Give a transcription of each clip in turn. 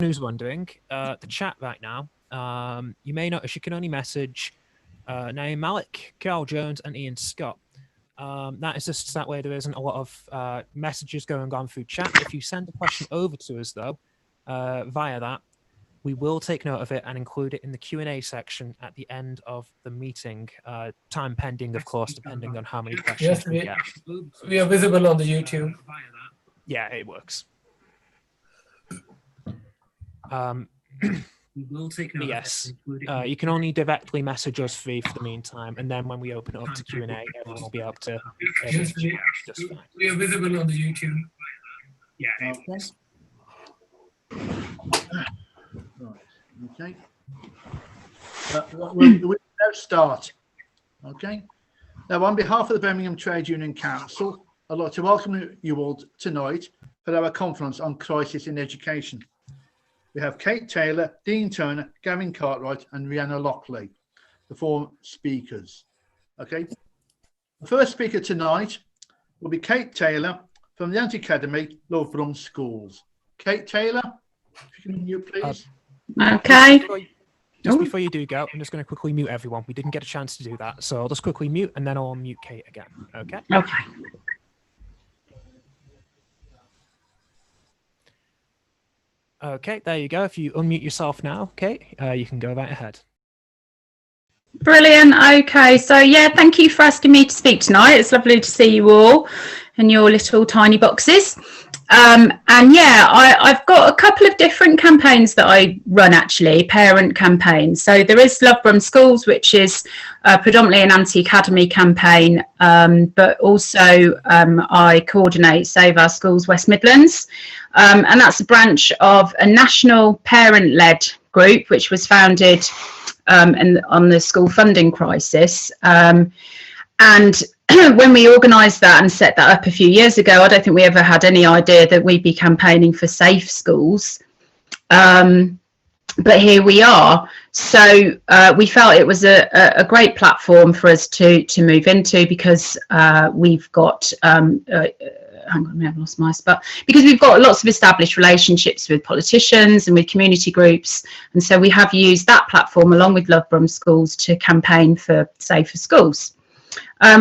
who's wondering, the chat right now, you may notice you can only message Naeem Malik, Carl Jones, and Ian Scott. That is just that way there isn't a lot of messages going on through chat. If you send a question over to us, though, via that, we will take note of it and include it in the Q&A section at the end of the meeting. Time pending, of course, depending on how many questions we get. We are visible on the YouTube. Yeah, it works. We will take note. Yes, you can only directly message us for the meantime, and then when we open it up to Q&A, everyone will be able to. Yes, we are visible on the YouTube. Yeah. Okay. We'll now start. Okay. Now, on behalf of the Birmingham Trade Union Council, I'd like to welcome you all tonight for our conference on crisis in education. We have Kate Taylor, Dean Turner, Gavin Cartwright, and Rhianna Lockley, the four speakers. Okay. The first speaker tonight will be Kate Taylor from the Anti-Academy, Loughborough Schools. Kate Taylor, if you can mute, please. Okay. Just before you do go, I'm just going to quickly mute everyone. We didn't get a chance to do that, so I'll just quickly mute and then I'll mute Kate again. Okay? Okay. Okay, there you go. If you unmute yourself now, Kate, you can go right ahead. Brilliant. Okay, so yeah, thank you for asking me to speak tonight. It's lovely to see you all in your little tiny boxes. And yeah, I've got a couple of different campaigns that I run, actually, parent campaigns. So there is Loughborough Schools, which is predominantly an anti-academy campaign, but also I coordinate Save Our Schools West Midlands. And that's a branch of a national parent-led group, which was founded on the school funding crisis. And when we organised that and set that up a few years ago, I don't think we ever had any idea that we'd be campaigning for safe schools. But here we are. So we felt it was a great platform for us to move into, because we've got hang on, I've lost my spot. Because we've got lots of established relationships with politicians and with community groups, and so we have used that platform along with Loughborough Schools to campaign for safer schools.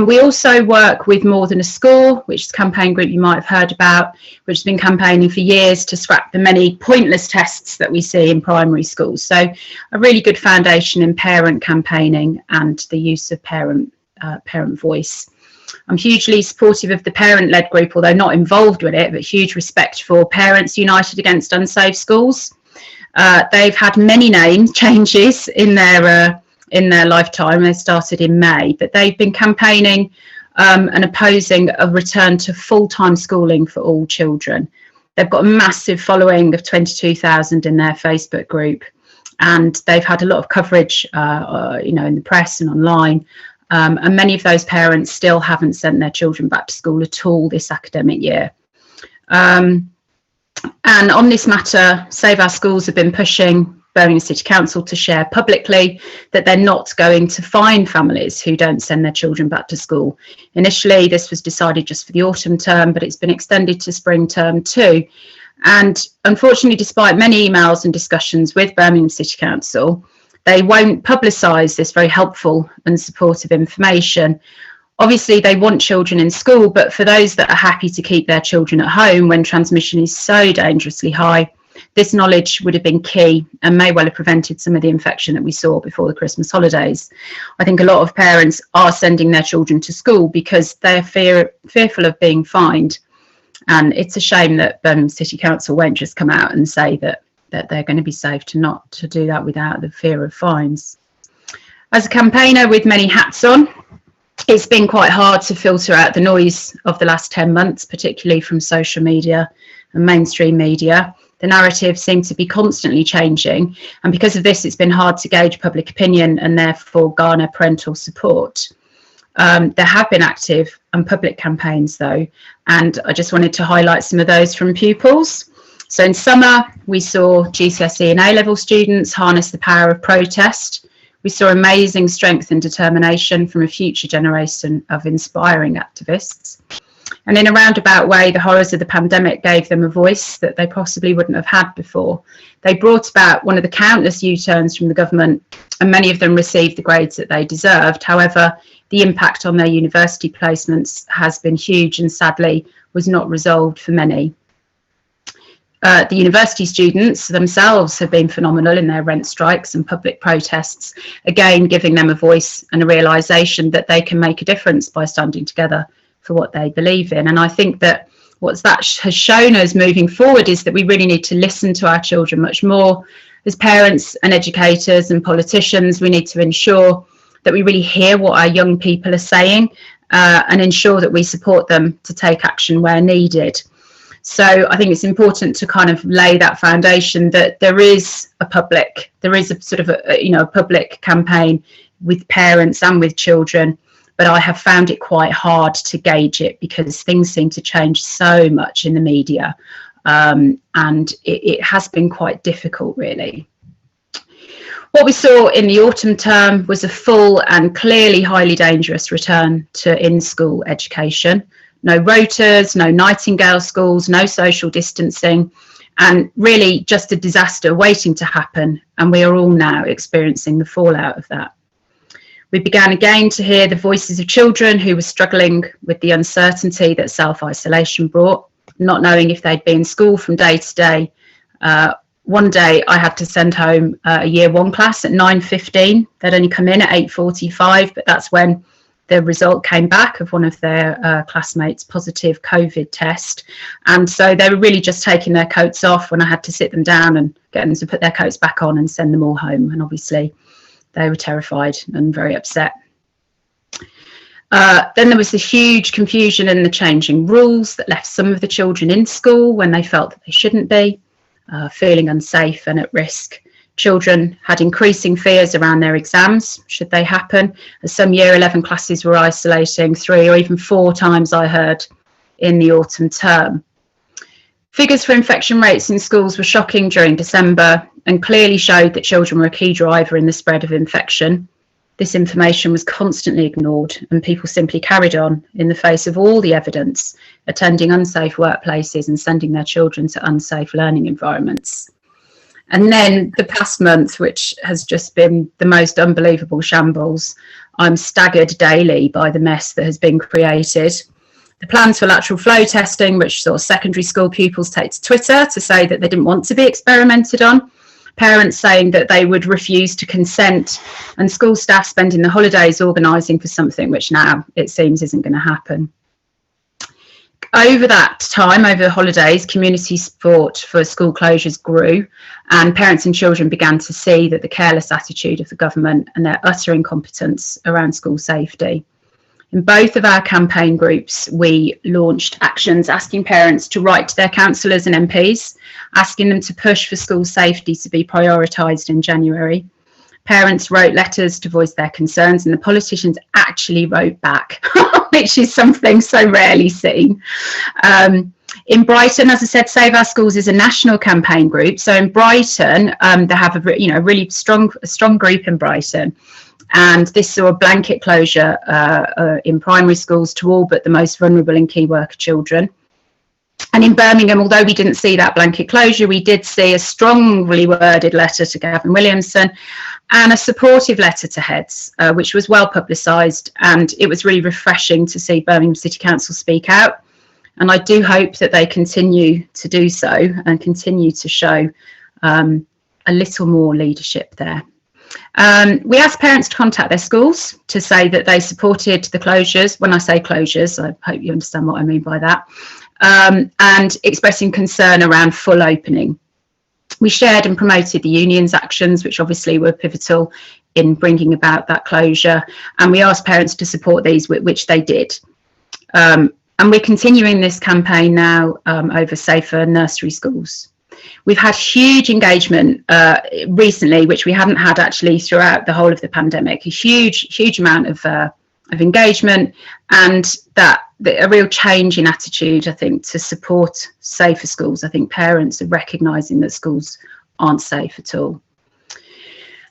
We also work with More Than a Score, which is a campaign group you might have heard about, which has been campaigning for years to scrap the many pointless tests that we see in primary schools. So a really good foundation in parent campaigning and the use of parent voice. I'm hugely supportive of the parent-led group, although not involved with it, but huge respect for Parents United Against Unsafe Schools. They've had many name changes in their lifetime. They started in May, but they've been campaigning and opposing a return to full-time schooling for all children. They've got a massive following of 22,000 in their Facebook group, and they've had a lot of coverage, in the press and online. And many of those parents still haven't sent their children back to school at all this academic year. And on this matter, Save Our Schools have been pushing Birmingham City Council to share publicly that they're not going to fine families who don't send their children back to school. Initially, this was decided just for the autumn term, but it's been extended to spring term too. And unfortunately, despite many emails and discussions with Birmingham City Council, they won't publicise this very helpful and supportive information. Obviously, they want children in school, but for those that are happy to keep their children at home when transmission is so dangerously high, this knowledge would have been key and may well have prevented some of the infection that we saw before the Christmas holidays. I think a lot of parents are sending their children to school because they're fearful of being fined. And it's a shame that Birmingham City Council won't just come out and say that they're going to be safe to do that without the fear of fines. As a campaigner with many hats on, it's been quite hard to filter out the noise of the last 10 months, particularly from social media and mainstream media. The narrative seemed to be constantly changing, and because of this, it's been hard to gauge public opinion and therefore garner parental support. There have been active and public campaigns though, and I just wanted to highlight some of those from pupils. So in summer, we saw GCSE and A-level students harness the power of protest. We saw amazing strength and determination from a future generation of inspiring activists. And in a roundabout way, the horrors of the pandemic gave them a voice that they possibly wouldn't have had before. They brought about one of the countless U-turns from the government, and many of them received the grades that they deserved. However, the impact on their university placements has been huge and sadly was not resolved for many. The university students themselves have been phenomenal in their rent strikes and public protests, again giving them a voice and a realisation that they can make a difference by standing together for what they believe in. And I think that what that has shown us moving forward is that we really need to listen to our children much more. As parents and educators and politicians, we need to ensure that we really hear what our young people are saying and ensure that we support them to take action where needed. So I think it's important to kind of lay that foundation that there is a sort of a public campaign with parents and with children, but I have found it quite hard to gauge it because things seem to change so much in the media, and it has been quite difficult, really. What we saw in the autumn term was a full and clearly highly dangerous return to in-school education. No rotas, no Nightingale schools, no social distancing, and really just a disaster waiting to happen. And we are all now experiencing the fallout of that. We began again to hear the voices of children who were struggling with the uncertainty that self-isolation brought, not knowing if they'd be in school from day to day. One day I had to send home a year one class at 9:15. They'd only come in at 8:45, but that's when the result came back of one of their classmates' positive COVID test. And so they were really just taking their coats off when I had to sit them down and get them to put their coats back on and send them all home. And obviously they were terrified and very upset. Then there was the huge confusion in the changing rules that left some of the children in school when they felt that they shouldn't be, feeling unsafe and at risk. Children had increasing fears around their exams, should they happen, as some year 11 classes were isolating 3 or even 4 times, I heard, in the autumn term. Figures for infection rates in schools were shocking during December and clearly showed that children were a key driver in the spread of infection. This information was constantly ignored and people simply carried on in the face of all the evidence, attending unsafe workplaces and sending their children to unsafe learning environments. And then the past month, which has just been the most unbelievable shambles, I'm staggered daily by the mess that has been created. The plans for lateral flow testing, which saw secondary school pupils take to Twitter to say that they didn't want to be experimented on, parents saying that they would refuse to consent, and school staff spending the holidays organising for something which now it seems isn't going to happen. Over that time, over the holidays, community support for school closures grew, and parents and children began to see that the careless attitude of the government and their utter incompetence around school safety. In both of our campaign groups, we launched actions asking parents to write to their councillors and MPs, asking them to push for school safety to be prioritised in January. Parents wrote letters to voice their concerns and the politicians actually wrote back, which is something so rarely seen. In Brighton, as I said, Save Our Schools is a national campaign group. So in Brighton, they have a really strong group in Brighton. And this saw a blanket closure in primary schools to all but the most vulnerable and key worker children. And in Birmingham, although we didn't see that blanket closure, we did see a strongly worded letter to Gavin Williamson and a supportive letter to heads, which was well publicised. And it was really refreshing to see Birmingham City Council speak out. And I do hope that they continue to do so and continue to show a little more leadership there. We asked parents to contact their schools to say that they supported the closures. When I say closures, I hope you understand what I mean by that. And expressing concern around full opening. We shared and promoted the union's actions, which obviously were pivotal in bringing about that closure. And we asked parents to support these, which they did. And we're continuing this campaign now over safer nursery schools. We've had huge engagement recently, which we haven't had actually throughout the whole of the pandemic. A huge amount of engagement, and a real change in attitude, I think, to support safer schools. I think parents are recognising that schools aren't safe at all.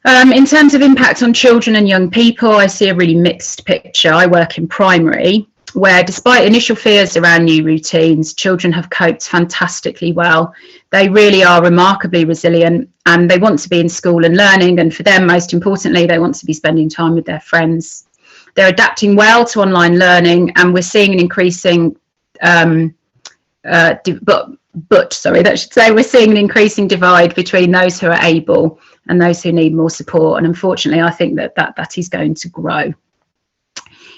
In terms of impact on children and young people, I see a really mixed picture. I work in primary, where despite initial fears around new routines, children have coped fantastically well. They really are remarkably resilient, and they want to be in school and learning, and for them, most importantly, they want to be spending time with their friends. They're adapting well to online learning, and we're seeing an increasing we're seeing an increasing divide between those who are able and those who need more support, and unfortunately I think that is going to grow.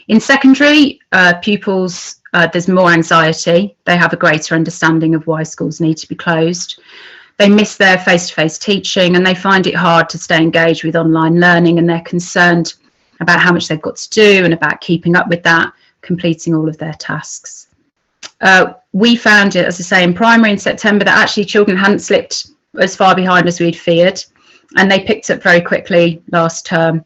In secondary, pupils, there's more anxiety. They have a greater understanding of why schools need to be closed. They miss their face-to-face teaching, and they find it hard to stay engaged with online learning, and they're concerned about how much they've got to do and about keeping up with that, completing all of their tasks. We found it, as I say, in primary in September, that actually children hadn't slipped as far behind as we'd feared, and they picked up very quickly last term.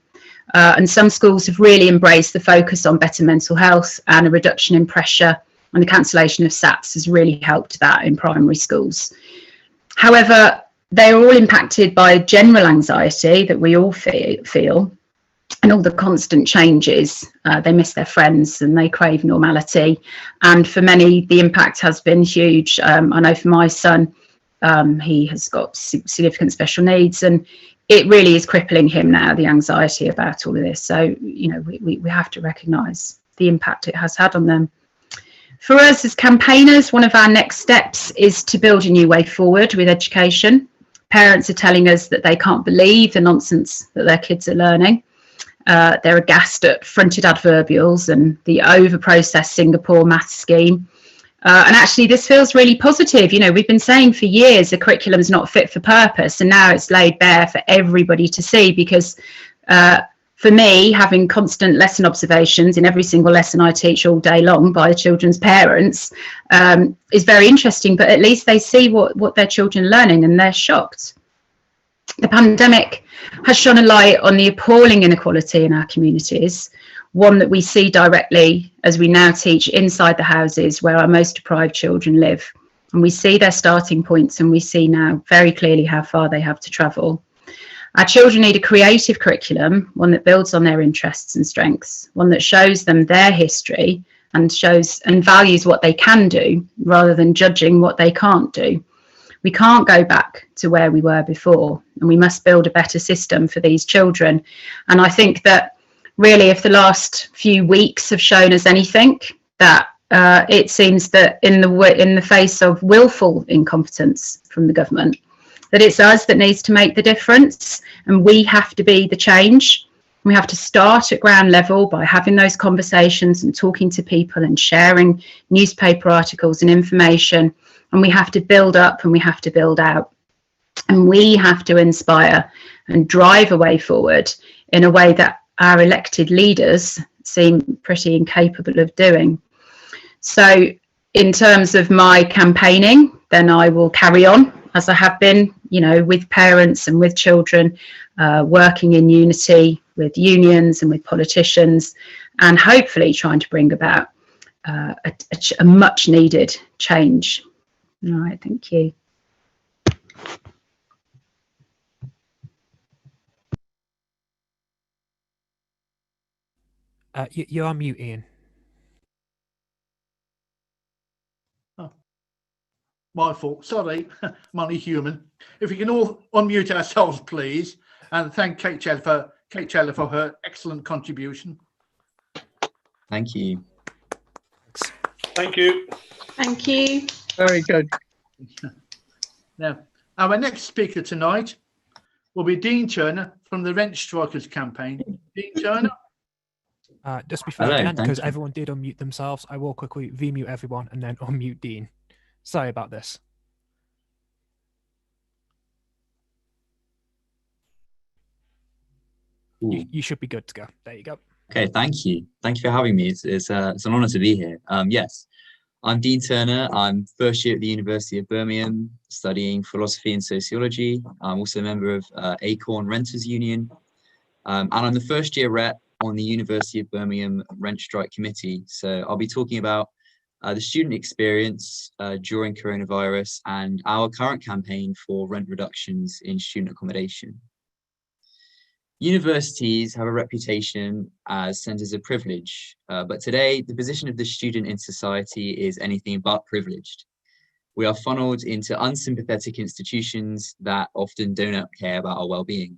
And some schools have really embraced the focus on better mental health, and a reduction in pressure, and the cancellation of SATs has really helped that in primary schools. However, they are all impacted by general anxiety that we all feel, and all the constant changes. They miss their friends and they crave normality. And for many, the impact has been huge. I know for my son, he has got significant special needs, and it really is crippling him now, the anxiety about all of this. So, you know, we have to recognise the impact it has had on them. For us as campaigners, one of our next steps is to build a new way forward with education. Parents are telling us that they can't believe the nonsense that their kids are learning. They're aghast at fronted adverbials and the over-processed Singapore maths scheme. And actually, this feels really positive. You know, we've been saying for years the curriculum's not fit for purpose, and now it's laid bare for everybody to see, because for me, having constant lesson observations in every single lesson I teach all day long by children's parents is very interesting, but at least they see what their children are learning, and they're shocked. The pandemic has shone a light on the appalling inequality in our communities, one that we see directly as we now teach inside the houses where our most deprived children live. And we see their starting points, and we see now very clearly how far they have to travel. Our children need a creative curriculum, one that builds on their interests and strengths, one that shows them their history and shows and values what they can do rather than judging what they can't do. We can't go back to where we were before, and we must build a better system for these children. And I think that really, if the last few weeks have shown us anything, that it seems that in the face of willful incompetence from the government, that it's us that needs to make the difference, and we have to be the change. We have to start at ground level by having those conversations and talking to people and sharing newspaper articles and information, and we have to build up and we have to build out, and we have to inspire and drive a way forward in a way that our elected leaders seem pretty incapable of doing. So in terms of my campaigning, then I will carry on as I have been, you know, with parents and with children, working in unity with unions and with politicians, and hopefully trying to bring about a much needed change. All right, thank you. You're on mute, Ian. Oh, my fault. Sorry, I'm only human. If we can all unmute ourselves, please, and thank Kate Cheller for her excellent contribution. Thank you. Thank you. Thank you. Very good. Now, our next speaker tonight will be Dean Turner from the Rent Strikers campaign. Dean Turner. Just before Hello, I end, thank because you. everyone did unmute themselves, I will quickly V-mute everyone and then unmute Dean. Sorry about this. You should be good to go. There you go. Okay, thank you. Thank you for having me. It's an honour to be here. Yes, I'm Dean Turner. I'm first year at the University of Birmingham, studying philosophy and sociology. I'm also a member of Acorn Renters Union, and I'm the first year rep on the University of Birmingham Rent Strike Committee. So I'll be talking about the student experience during coronavirus and our current campaign for rent reductions in student accommodation. Universities have a reputation as centers of privilege, but today the position of the student in society is anything but privileged. We are funneled into unsympathetic institutions that often do not care about our well-being.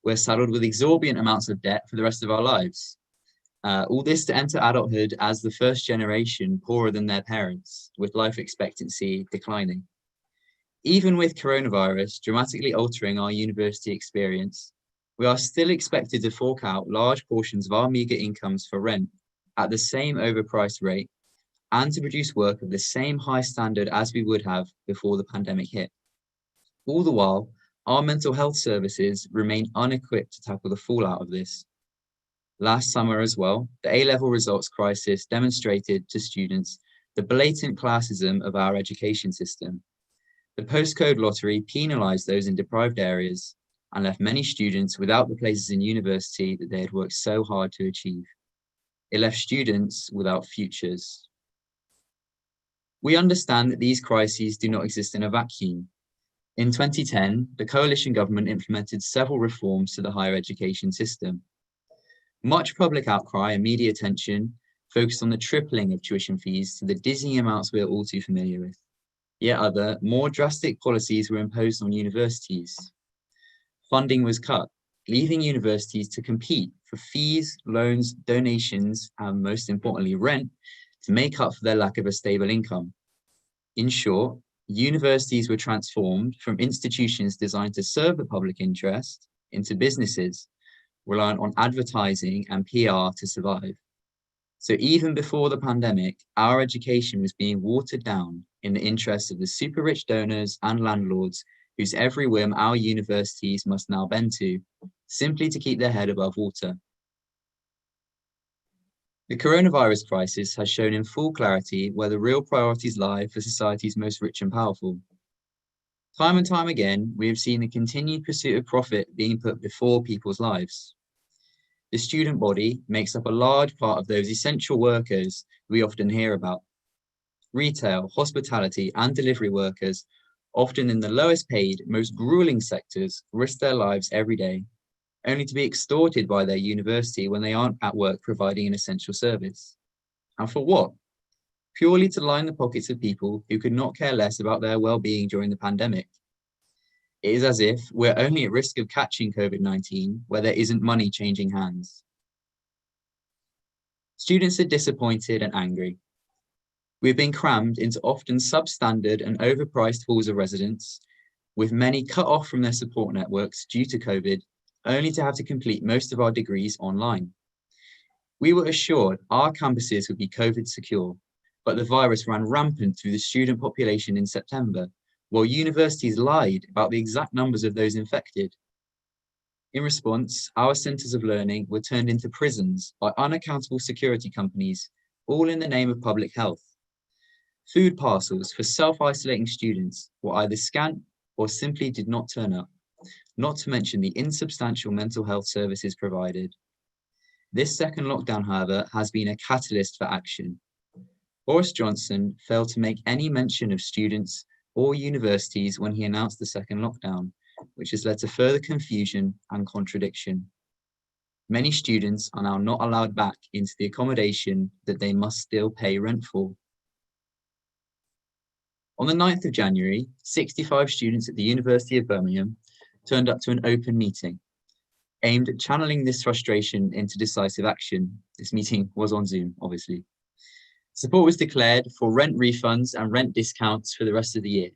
We're saddled with exorbitant amounts of debt for the rest of our lives. All this to enter adulthood as the first generation poorer than their parents, with life expectancy declining. Even with coronavirus dramatically altering our university experience, we are still expected to fork out large portions of our meagre incomes for rent at the same overpriced rate and to produce work of the same high standard as we would have before the pandemic hit. All the while, our mental health services remain unequipped to tackle the fallout of this. Last summer as well, the A-level results crisis demonstrated to students the blatant classism of our education system. The postcode lottery penalised those in deprived areas and left many students without the places in university that they had worked so hard to achieve. It left students without futures. We understand that these crises do not exist in a vacuum. In 2010, the coalition government implemented several reforms to the higher education system. Much public outcry and media attention focused on the tripling of tuition fees to the dizzying amounts we are all too familiar with. Yet other, more drastic policies were imposed on universities. Funding was cut, leaving universities to compete for fees, loans, donations, and most importantly, rent to make up for their lack of a stable income. In short, universities were transformed from institutions designed to serve the public interest into businesses reliant on advertising and PR to survive. So even before the pandemic, our education was being watered down in the interests of the super rich donors and landlords whose every whim our universities must now bend to, simply to keep their head above water. The coronavirus crisis has shown in full clarity where the real priorities lie for society's most rich and powerful. Time and time again, we have seen the continued pursuit of profit being put before people's lives. The student body makes up a large part of those essential workers we often hear about. Retail, hospitality, and delivery workers, often in the lowest paid, most grueling sectors, risk their lives every day, only to be extorted by their university when they aren't at work providing an essential service. And for what? Purely to line the pockets of people who could not care less about their well-being during the pandemic. It is as if we're only at risk of catching COVID-19 where there isn't money changing hands. Students are disappointed and angry. We've been crammed into often substandard and overpriced halls of residence, with many cut off from their support networks due to COVID, only to have to complete most of our degrees online. We were assured our campuses would be COVID secure, but the virus ran rampant through the student population in September, while universities lied about the exact numbers of those infected. In response, our centres of learning were turned into prisons by unaccountable security companies, all in the name of public health. Food parcels for self-isolating students were either scant or simply did not turn up, not to mention the insubstantial mental health services provided. This second lockdown, however, has been a catalyst for action. Boris Johnson failed to make any mention of students or universities when he announced the second lockdown, which has led to further confusion and contradiction. Many students are now not allowed back into the accommodation that they must still pay rent for. On the 9th of January, 65 students at the University of Birmingham turned up to an open meeting aimed at channeling this frustration into decisive action. This meeting was on Zoom, obviously. Support was declared for rent refunds and rent discounts for the rest of the year.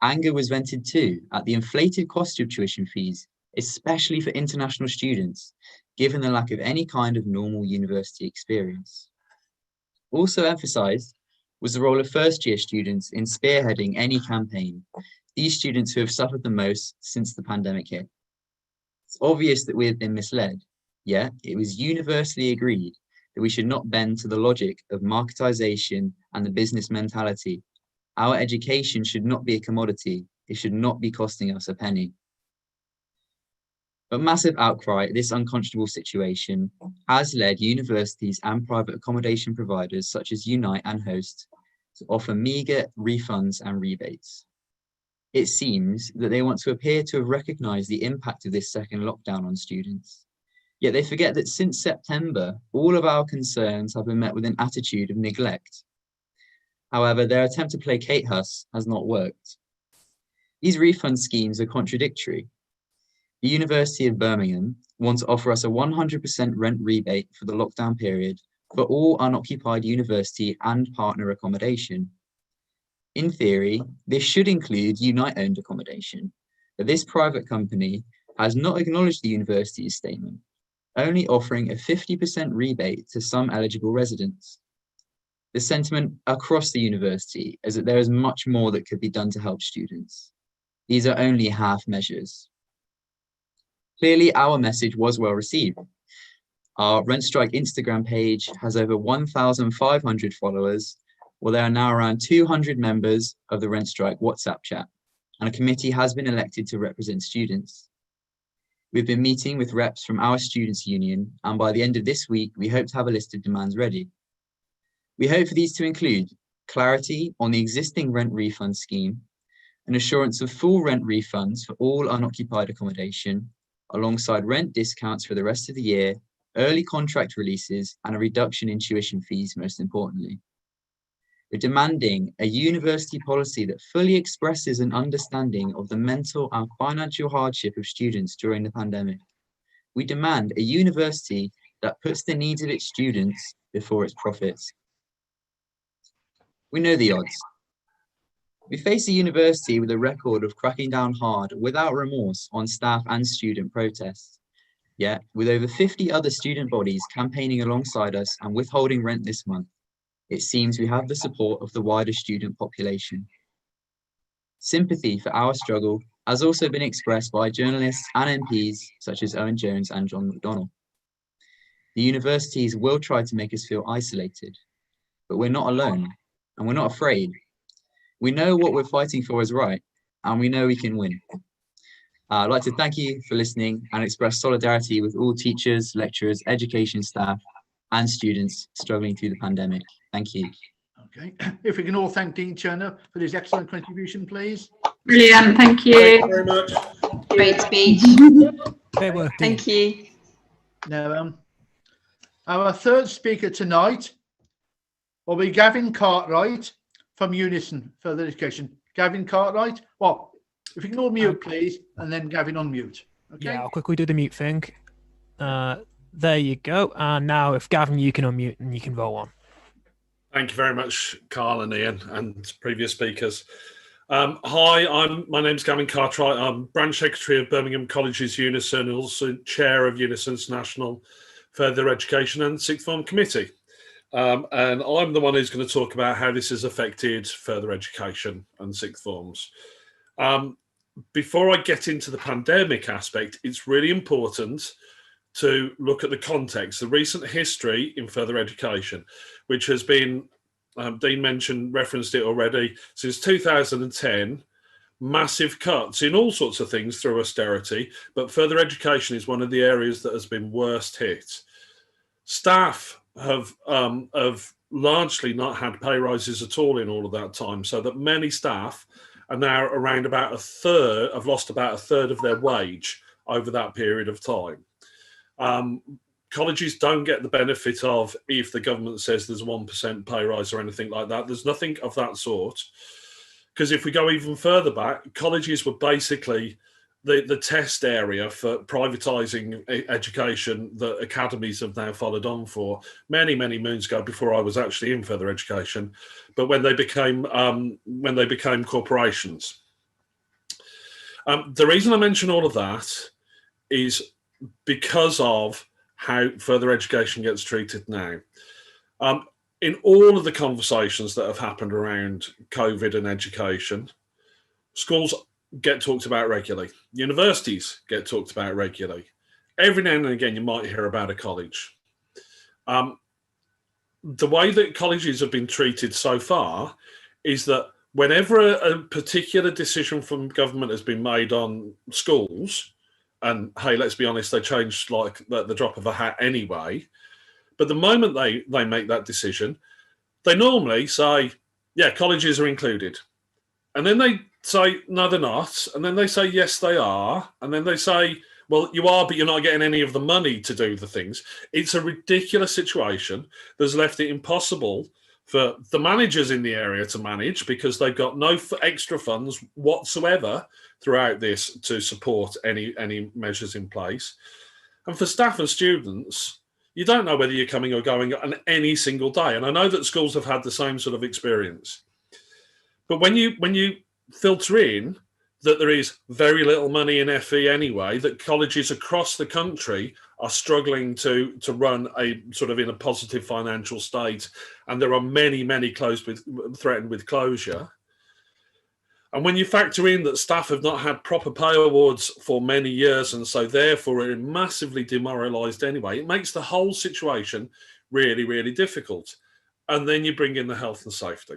Anger was vented too at the inflated cost of tuition fees, especially for international students, given the lack of any kind of normal university experience. Also emphasised was the role of first-year students in spearheading any campaign, these students who have suffered the most since the pandemic hit. It's obvious that we have been misled, yet it was universally agreed that we should not bend to the logic of marketisation and the business mentality. Our education should not be a commodity. It should not be costing us a penny. But massive outcry at this unconscionable situation has led universities and private accommodation providers such as Unite and Host to offer meagre refunds and rebates. It seems that they want to appear to have recognised the impact of this second lockdown on students. Yet they forget that since September, all of our concerns have been met with an attitude of neglect. However, their attempt to placate us has not worked. These refund schemes are contradictory. The University of Birmingham wants to offer us a 100% rent rebate for the lockdown period for all unoccupied university and partner accommodation. In theory, this should include Unite-owned accommodation, but this private company has not acknowledged the university's statement, only offering a 50% rebate to some eligible residents. The sentiment across the university is that there is much more that could be done to help students. These are only half measures. Clearly, our message was well received. Our Rent Strike Instagram page has over 1,500 followers, while there are now around 200 members of the Rent Strike WhatsApp chat, and a committee has been elected to represent students. We've been meeting with reps from our students' union, and by the end of this week, we hope to have a list of demands ready. We hope for these to include clarity on the existing rent refund scheme, an assurance of full rent refunds for all unoccupied accommodation, alongside rent discounts for the rest of the year, early contract releases, and a reduction in tuition fees, most importantly. We're demanding a university policy that fully expresses an understanding of the mental and financial hardship of students during the pandemic. We demand a university that puts the needs of its students before its profits. We know the odds. We face a university with a record of cracking down hard without remorse on staff and student protests. Yet, with over 50 other student bodies campaigning alongside us and withholding rent this month, it seems we have the support of the wider student population. Sympathy for our struggle has also been expressed by journalists and MPs such as Owen Jones and John McDonnell. The universities will try to make us feel isolated, but we're not alone and we're not afraid. We know what we're fighting for is right, and we know we can win. I'd like to thank you for listening and express solidarity with all teachers, lecturers, education staff, and students struggling through the pandemic. Thank you. Okay, if we can all thank Dean Turner for his excellent contribution, please. Brilliant, thank you. Thank you very much. Great speech. Great work, Dean. Thank you. Now, our third speaker tonight will be Gavin Cartwright from Unison Further Education. Gavin Cartwright. Well, if you can all mute, please, and then Gavin unmute. Okay. Yeah, I'll quickly do the mute thing. There you go. And now, if Gavin, you can unmute and you can roll on. Thank you very much, Carl and Ian, and previous speakers. Hi, my name's Gavin Cartwright. I'm branch secretary of Birmingham College's Unison, and also chair of Unison's National Further Education and Sixth Form Committee. And I'm the one who's going to talk about how this has affected further education and sixth forms. Before I get into the pandemic aspect, it's really important to look at the context, the recent history in further education, which has been, Dean referenced it already, since 2010, massive cuts in all sorts of things through austerity, but further education is one of the areas that has been worst hit. Staff have largely not had pay rises at all in all of that time, so that many staff are now around about a third, have lost about a third of their wage over that period of time. Colleges don't get the benefit of, if the government says there's 1% pay rise or anything like that. There's nothing of that sort. Because if we go even further back, colleges were basically the test area for privatising education that academies have now followed on for many, many moons ago, before I was actually in further education, but when they became corporations. The reason I mention all of that is because of how further education gets treated now. In all of the conversations that have happened around COVID and education, schools get talked about regularly. Universities get talked about regularly. Every now and again, you might hear about a college. The way that colleges have been treated so far is that whenever a particular decision from government has been made on schools, and hey, let's be honest, they changed like the drop of a hat anyway, but the moment they make that decision, they normally say, yeah, colleges are included. And then they say, no, they're not. And then they say, yes, they are. And then they say, well, you are, but you're not getting any of the money to do the things. It's a ridiculous situation that's left it impossible for the managers in the area to manage because they've got no extra funds whatsoever throughout this to support any measures in place. And for staff and students, you don't know whether you're coming or going on any single day. And I know that schools have had the same sort of experience. But when you filter in that there is very little money in FE anyway, that colleges across the country are struggling to run a sort of in a positive financial state, and there are many threatened with closure. And when you factor in that staff have not had proper pay awards for many years, and so therefore are massively demoralised anyway, it makes the whole situation really, really difficult. And then you bring in the health and safety.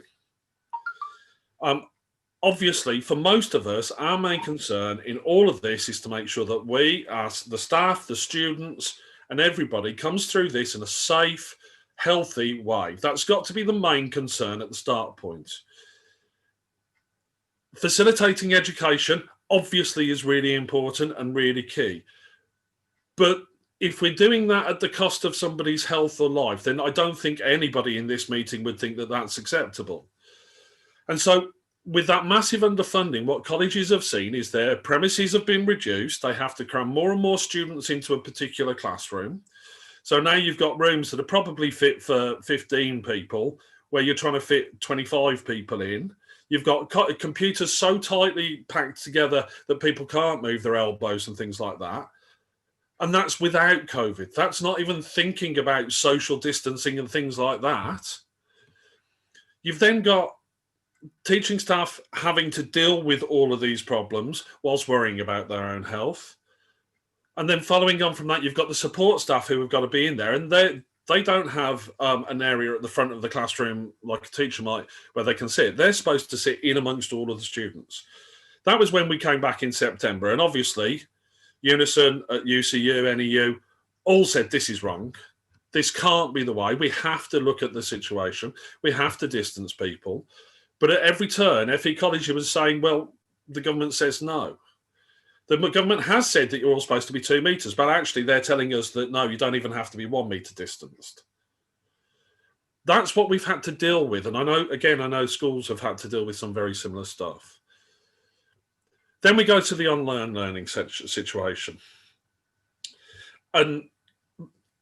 Obviously, for most of us, our main concern in all of this is to make sure that we, as the staff, the students, and everybody comes through this in a safe, healthy way. That's got to be the main concern at the start point. Facilitating education, obviously, is really important and really key. But if we're doing that at the cost of somebody's health or life, then I don't think anybody in this meeting would think that that's acceptable. And so, with that massive underfunding, what colleges have seen is their premises have been reduced. They have to cram more and more students into a particular classroom. So now you've got rooms that are probably fit for 15 people, where you're trying to fit 25 people in. You've got computers so tightly packed together that people can't move their elbows and things like that. And that's without COVID. That's not even thinking about social distancing and things like that. You've then got teaching staff having to deal with all of these problems whilst worrying about their own health. And then following on from that, you've got the support staff who have got to be in there, and they don't have an area at the front of the classroom like a teacher might where they can sit. They're supposed to sit in amongst all of the students. That was when we came back in September, and obviously Unison at UCU, NEU all said this is wrong. This can't be the way. We have to look at the situation. We have to distance people. But at every turn, FE College was saying, well, the government says no. The government has said that you're all supposed to be 2 metres, but actually they're telling us that, no, you don't even have to be 1 metre distanced. That's what we've had to deal with. And I know schools have had to deal with some very similar stuff. Then we go to the online learning situation. And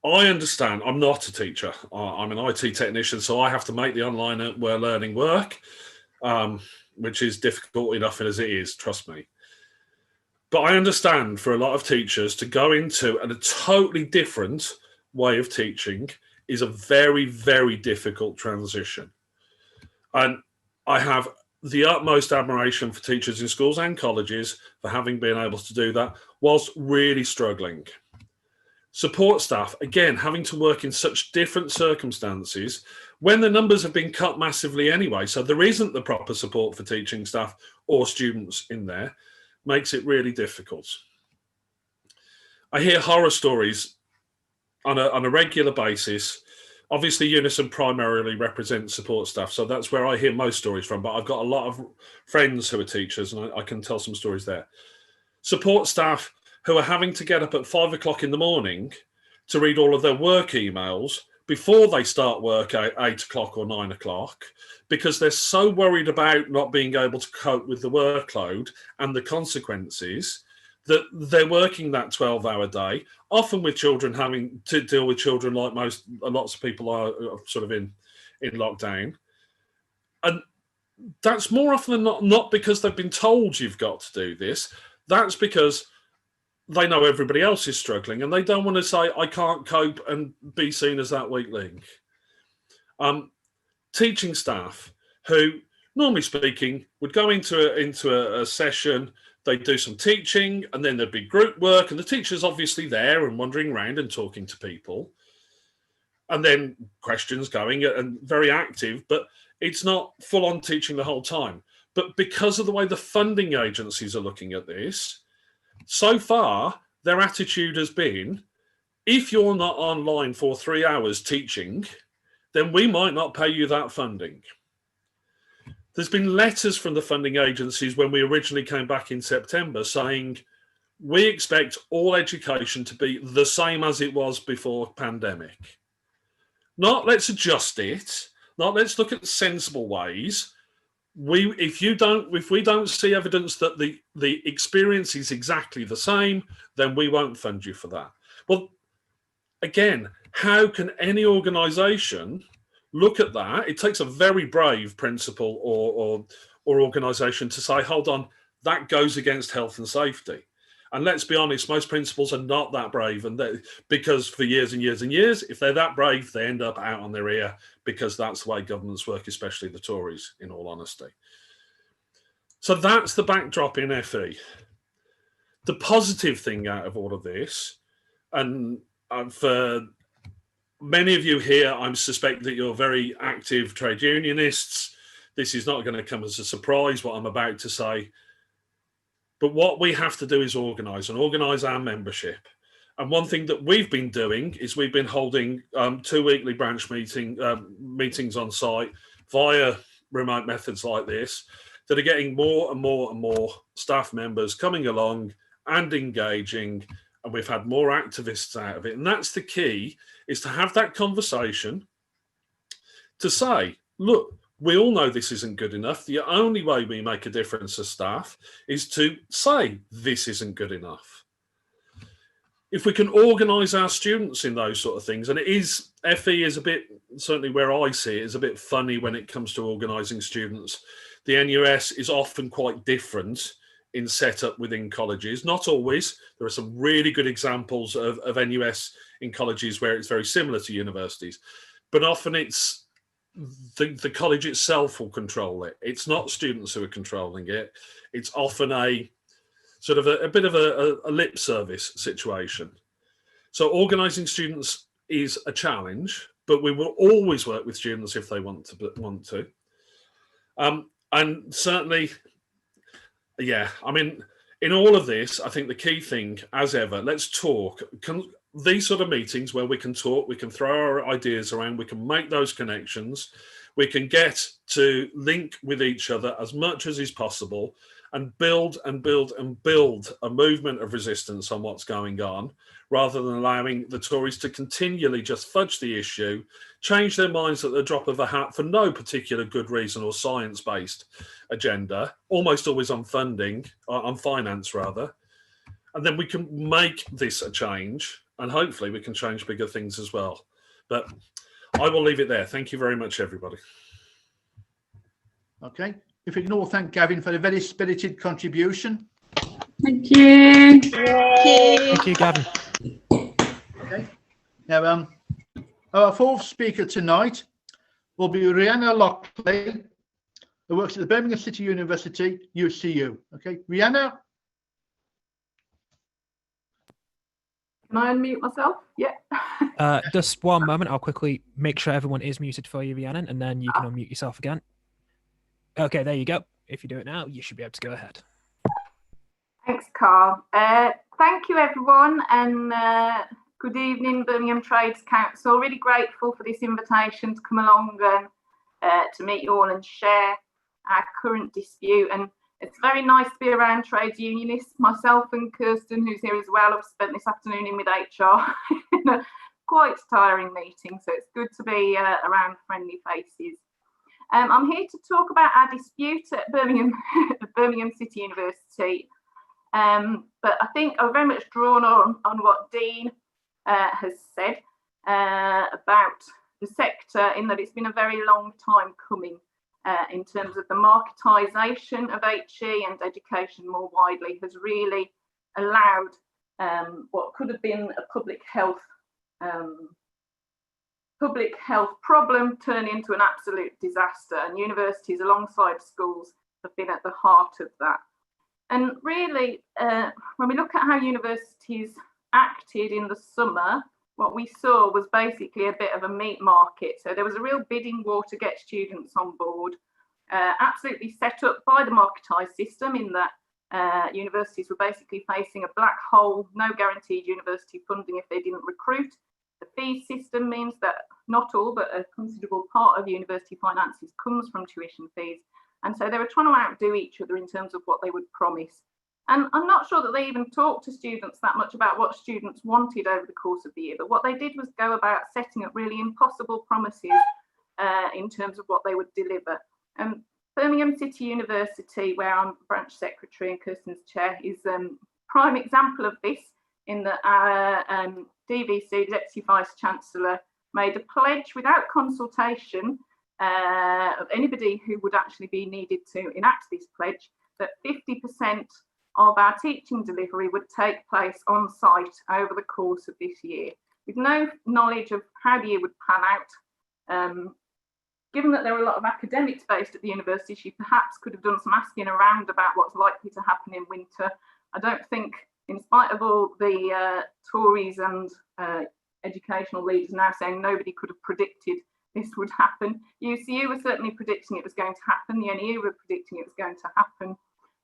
I understand, I'm not a teacher. I'm an IT technician, so I have to make the online learning work, which is difficult enough as it is, trust me. But I understand for a lot of teachers to go into a totally different way of teaching is a very, very difficult transition. And I have the utmost admiration for teachers in schools and colleges for having been able to do that whilst really struggling. Support staff, again, having to work in such different circumstances when the numbers have been cut massively anyway. So there isn't the proper support for teaching staff or students in there, makes it really difficult. I hear horror stories on a regular basis. Obviously, Unison primarily represents support staff, so that's where I hear most stories from. But I've got a lot of friends who are teachers, and I can tell some stories there. Support staff who are having to get up at 5 o'clock in the morning to read all of their work emails before they start work at 8 o'clock or 9 o'clock, because they're so worried about not being able to cope with the workload and the consequences that they're working that 12-hour day, often with children, having to deal with children like lots of people are sort of in lockdown. And that's more often than not because they've been told you've got to do this. That's because they know everybody else is struggling and they don't want to say, I can't cope and be seen as that weak link. Teaching staff who, normally speaking, would go into a session, they'd do some teaching, and then there'd be group work, and the teacher's obviously there and wandering around and talking to people. And then questions going and very active, but it's not full-on teaching the whole time. But because of the way the funding agencies are looking at this, so far, their attitude has been, if you're not online for 3 hours teaching, then we might not pay you that funding. there's been letters from the funding agencies when we originally came back in September saying, we expect all education to be the same as it was before pandemic. Not let's adjust it, not let's look at sensible ways. If we don't see evidence that the experience is exactly the same, then we won't fund you for that. Well, again, how can any organisation look at that? It takes a very brave principal or organisation to say, hold on, that goes against health and safety. And let's be honest, most principals are not that brave, and because for years and years and years, if they're that brave, they end up out on their ear, because that's the way governments work, especially the Tories, in all honesty. So that's the backdrop in FE. The positive thing out of all of this, and for many of you here, I suspect that you're very active trade unionists. This is not going to come as a surprise, what I'm about to say. But what we have to do is organise our membership. And one thing that we've been doing is we've been holding 2 weekly branch meetings on site via remote methods like this that are getting more and more and more staff members coming along and engaging. And we've had more activists out of it. And that's the key, is to have that conversation to say, look, we all know this isn't good enough. The only way we make a difference as staff is to say this isn't good enough. If we can organise our students in those sort of things, and FE is a bit, certainly where I see it, is a bit funny when it comes to organising students. The NUS is often quite different in setup within colleges. Not always. There are some really good examples of NUS in colleges where it's very similar to universities, but often it's the college itself will control it. It's not students who are controlling it. It's often a sort of a bit of a lip service situation. So organising students is a challenge, but we will always work with students if they want to. And certainly, yeah, I mean, in all of this, I think the key thing, as ever, let's talk. These sort of meetings where we can talk, we can throw our ideas around, we can make those connections, we can get to link with each other as much as is possible, and build and build and build a movement of resistance on what's going on, rather than allowing the Tories to continually just fudge the issue, change their minds at the drop of a hat for no particular good reason or science-based agenda, almost always on funding, on finance rather. And then we can make this a change, and hopefully we can change bigger things as well. But I will leave it there. Thank you very much, everybody. Okay. If we can all thank Gavin for a very spirited contribution. Thank you. Thank you, Gavin. Okay. Now, our fourth speaker tonight will be Rihanna Lockley, who works at the Birmingham City University, UCU. Okay, Rihanna. Can I unmute myself? Yeah. Just one moment. I'll quickly make sure everyone is muted for you, Rhiannon, and then you can unmute yourself again. Okay, there you go. If you do it now, you should be able to go ahead. Thanks, Carl. Thank you, everyone, and good evening, Birmingham Trades Council. Really grateful for this invitation to come along and to meet you all and share our current dispute. And it's very nice to be around trades unionists. Myself and Kirsten, who's here as well, have spent this afternoon in with HR in a quite tiring meeting, so it's good to be around friendly faces. I'm here to talk about our dispute at Birmingham City University, but I think I'm very much drawn on what Dean has said about the sector, in that it's been a very long time coming in terms of the marketisation of HE, and education more widely has really allowed what could have been a public health problem turn into an absolute disaster, and universities alongside schools have been at the heart of that. And really, when we look at how universities acted in the summer, what we saw was basically a bit of a meat market. So there was a real bidding war to get students on board, absolutely set up by the marketised system, in that universities were basically facing a black hole, no guaranteed university funding if they didn't recruit. The fee system means that not all, but a considerable part of university finances comes from tuition fees. And so they were trying to outdo each other in terms of what they would promise. And I'm not sure that they even talked to students that much about what students wanted over the course of the year, but what they did was go about setting up really impossible promises in terms of what they would deliver. Birmingham City University, where I'm branch secretary and Kirsten's chair, is a prime example of this, in that our DVC, Deputy Vice Chancellor, made a pledge without consultation of anybody who would actually be needed to enact this pledge, that 50% of our teaching delivery would take place on site over the course of this year, with no knowledge of how the year would pan out. Given that there are a lot of academics based at the university, she perhaps could have done some asking around about what's likely to happen in winter. I don't think, in spite of all the Tories and educational leaders now saying nobody could have predicted this would happen, UCU were certainly predicting it was going to happen, the NEU were predicting it was going to happen,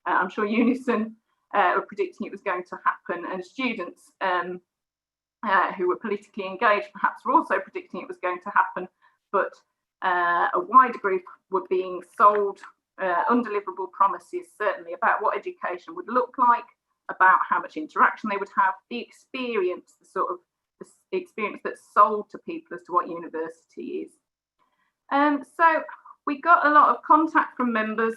I'm sure Unison were predicting it was going to happen, and students who were politically engaged perhaps were also predicting it was going to happen, but a wider group were being sold undeliverable promises, certainly about what education would look like, about how much interaction they would have, the experience, the sort of the experience that's sold to people as to what university is. So we got a lot of contact from members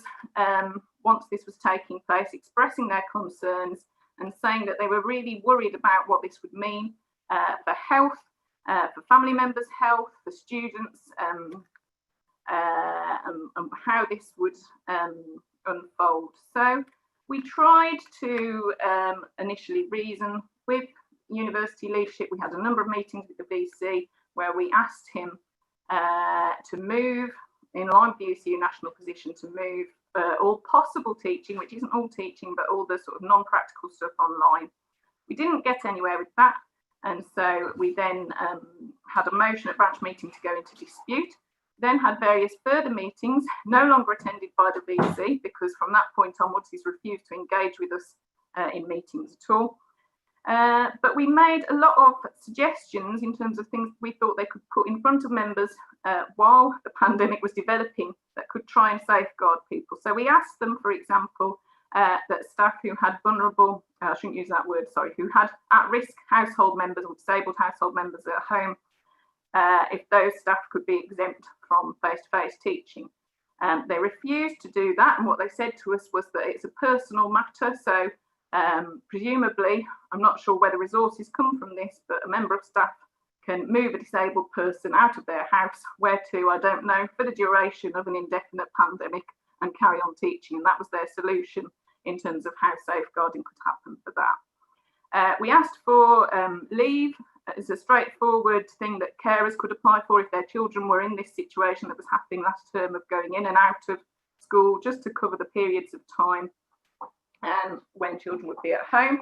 once this was taking place, expressing their concerns and saying that they were really worried about what this would mean for health, for family members' health, for students, and how this would unfold. So we tried to initially reason with university leadership. We had a number of meetings with the VC where we asked him to move, in line with the UCU national position, to move all possible teaching, which isn't all teaching, but all the sort of non-practical stuff online. We didn't get anywhere with that. And so we then had a motion at branch meeting to go into dispute, then had various further meetings, no longer attended by the VC, because from that point onwards he's refused to engage with us in meetings at all. But we made a lot of suggestions in terms of things we thought they could put in front of members while the pandemic was developing that could try and safeguard people. So we asked them, for example, that staff who had vulnerable, I shouldn't use that word, sorry, who had at-risk household members or disabled household members at home, if those staff could be exempt from face-to-face teaching. They refused to do that, and what they said to us was that it's a personal matter, so presumably, I'm not sure where the resources come from this, but a member of staff can move a disabled person out of their house, where to, I don't know, for the duration of an indefinite pandemic and carry on teaching. And that was their solution in terms of how safeguarding could happen for that. We asked for leave as a straightforward thing that carers could apply for if their children were in this situation that was happening last term of going in and out of school, just to cover the periods of time when children would be at home.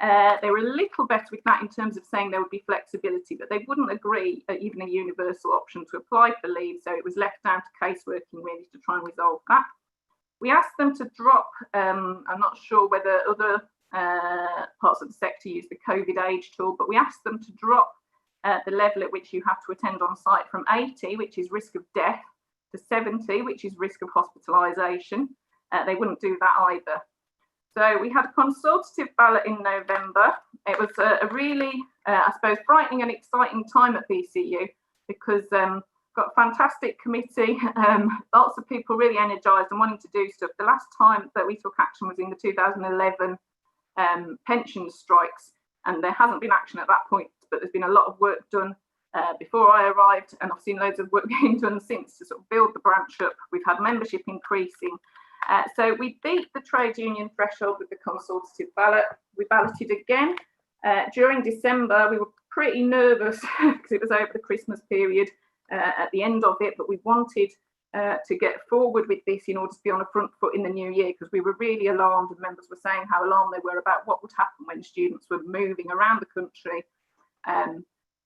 They were a little better with that in terms of saying there would be flexibility, but they wouldn't agree even a universal option to apply for leave, so it was left down to caseworking really to try and resolve that. We asked them to drop, I'm not sure whether other parts of the sector use the COVID age tool, but we asked them to drop the level at which you have to attend on site from 80, which is risk of death, to 70, which is risk of hospitalisation. They wouldn't do that either. So we had a consultative ballot in November. It was a really, I suppose, frightening and exciting time at VCU, because got a fantastic committee, lots of people really energised and wanting to do stuff. The last time that we took action was in the 2011 pension strikes, and there hasn't been action at that point, but there's been a lot of work done before I arrived, and I've seen loads of work being done since to sort of build the branch up. We've had membership increasing. So we beat the trade union threshold with the consultative ballot. We balloted again. During December, we were pretty nervous because it was over the Christmas period at the end of it, but we wanted to get forward with this in order to be on a front foot in the new year, because we were really alarmed, and members were saying how alarmed they were about what would happen when students were moving around the country,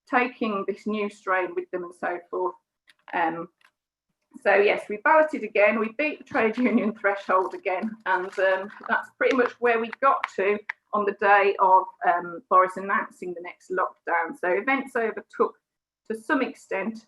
taking this new strain with them and so forth. So yes, we balloted again, we beat the trade union threshold again, and that's pretty much where we got to on the day of Boris announcing the next lockdown. So events overtook to some extent.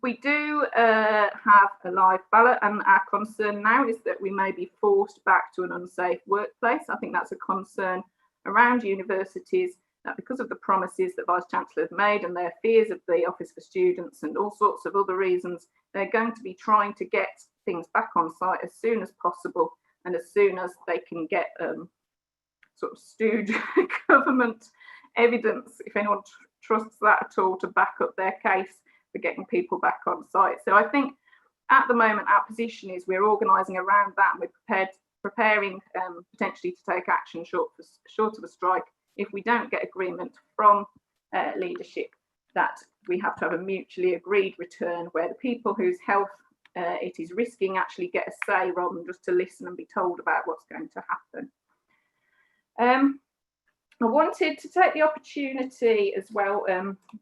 we do have a live ballot, and our concern now is that we may be forced back to an unsafe workplace. I think that's a concern around universities, that because of the promises that Vice-Chancellor have made and their fears of the Office for Students and all sorts of other reasons, they're going to be trying to get things back on site as soon as possible, and as soon as they can get sort of stewed government evidence, if anyone trusts that at all, to back up their case for getting people back on site. So I think at the moment our position is we're organising around that, and we're preparing potentially to take action short of a strike if we don't get agreement from leadership that we have to have a mutually agreed return where the people whose health it is risking actually get a say rather than just to listen and be told about what's going to happen. I wanted to take the opportunity as well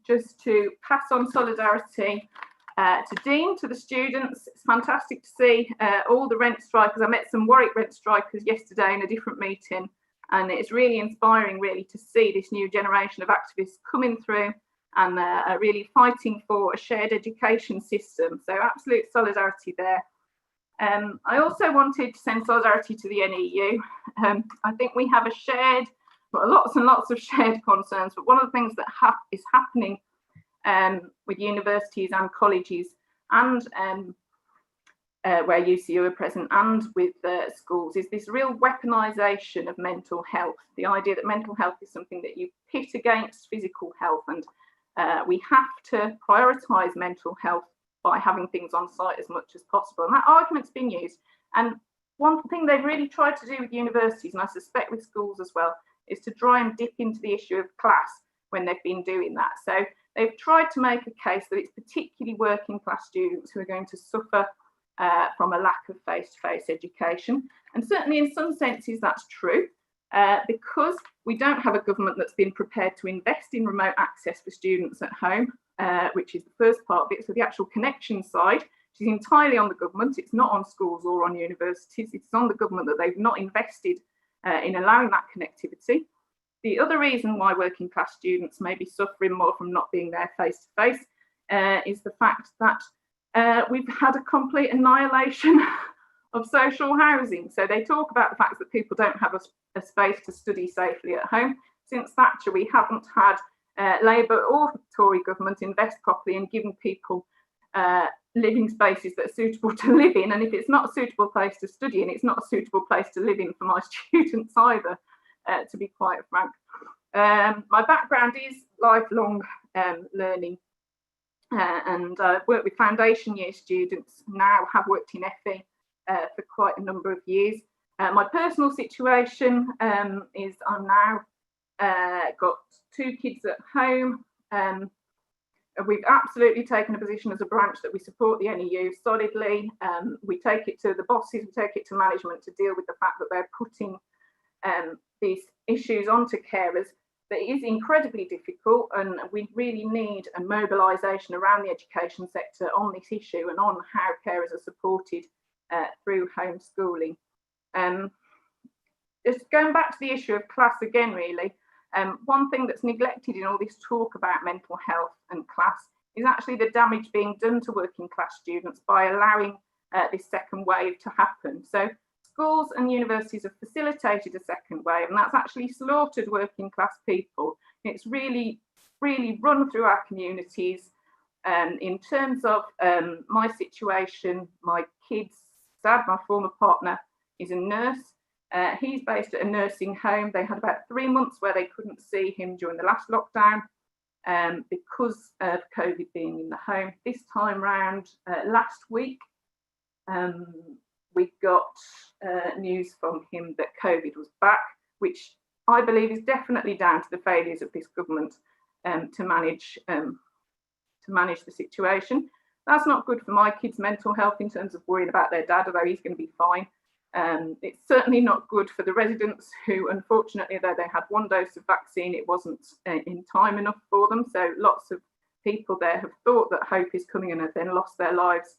just to pass on solidarity to Dean, to the students. It's fantastic to see all the rent strikers. I met some Warwick rent strikers yesterday in a different meeting, and it's really inspiring really to see this new generation of activists coming through and really fighting for a shared education system. So absolute solidarity there. I also wanted to send solidarity to the NEU. I think we have a shared, well, lots and lots of shared concerns, but one of the things that is happening with universities and colleges and where UCU are present and with schools is this real weaponisation of mental health. The idea that mental health is something that you pit against physical health, and we have to prioritise mental health by having things on site as much as possible. And that argument's been used. And one thing they've really tried to do with universities, and I suspect with schools as well, is to try and dip into the issue of class when they've been doing that. So they've tried to make a case that it's particularly working class students who are going to suffer from a lack of face-to-face education. And certainly in some senses that's true, because we don't have a government that's been prepared to invest in remote access for students at home, which is the first part of it. So the actual connection side, which is entirely on the government. It's not on schools or on universities. It's on the government that they've not invested in allowing that connectivity. The other reason why working class students may be suffering more from not being there face to face is the fact that we've had a complete annihilation of social housing. So they talk about the fact that people don't have a space to study safely at home. Since Thatcher, we haven't had Labour or Tory government invest properly and given people living spaces that are suitable to live in. And if it's not a suitable place to study in, it's not a suitable place to live in for my students either, to be quite frank. My background is lifelong learning, and I work with foundation year students now, have worked in FE for quite a number of years. My personal situation is I'm now got 2 kids at home. We've absolutely taken a position as a branch that we support the NEU solidly. We take it to the bosses, we take it to management to deal with the fact that they're putting these issues onto carers. That is incredibly difficult, and we really need a mobilisation around the education sector on this issue and on how carers are supported through homeschooling. Just going back to the issue of class again, really, one thing that's neglected in all this talk about mental health and class is actually the damage being done to working class students by allowing this second wave to happen. So schools and universities have facilitated a second wave, and that's actually slaughtered working class people. It's really, really run through our communities. In terms of my situation, my kid's dad, my former partner, is a nurse. He's based at a nursing home. They had about 3 months where they couldn't see him during the last lockdown because of COVID being in the home. This time round, last week, we got news from him that COVID was back, which I believe is definitely down to the failures of this government to manage the situation. That's not good for my kids' mental health in terms of worrying about their dad, although he's going to be fine. It's certainly not good for the residents who, unfortunately, though they had 1 dose of vaccine, it wasn't in time enough for them. So lots of people there have thought that hope is coming and have then lost their lives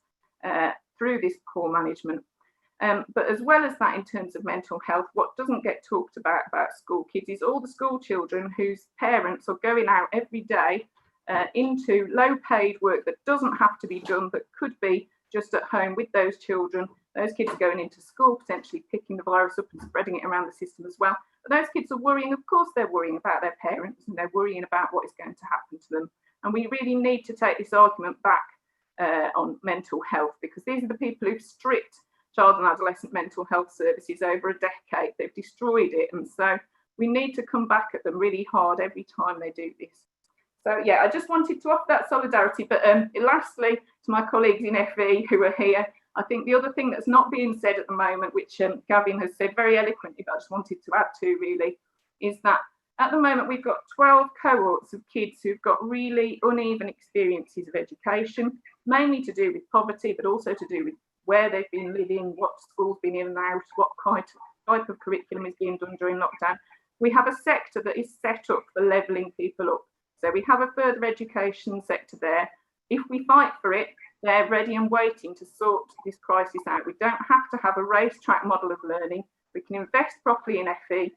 through this poor management. But as well as that, in terms of mental health, what doesn't get talked about school kids is all the school children whose parents are going out every day into low-paid work that doesn't have to be done, but could be just at home with those children. Those kids are going into school, potentially picking the virus up and spreading it around the system as well. But those kids are worrying, of course, they're worrying about their parents, and they're worrying about what is going to happen to them. And we really need to take this argument back on mental health, because these are the people who've stripped child and adolescent mental health services over a decade. They've destroyed it. And so we need to come back at them really hard every time they do this. So yeah, I just wanted to offer that solidarity. But lastly, to my colleagues in FE who are here, I think the other thing that's not being said at the moment, which Gavin has said very eloquently, but I just wanted to add to really, is that at the moment we've got 12 cohorts of kids who've got really uneven experiences of education, mainly to do with poverty, but also to do with where they've been living, what school's been in and out, what type of curriculum is being done during lockdown. We have a sector that is set up for levelling people up. So we have a further education sector there. If we fight for it, they're ready and waiting to sort this crisis out. We don't have to have a racetrack model of learning. We can invest properly in FE.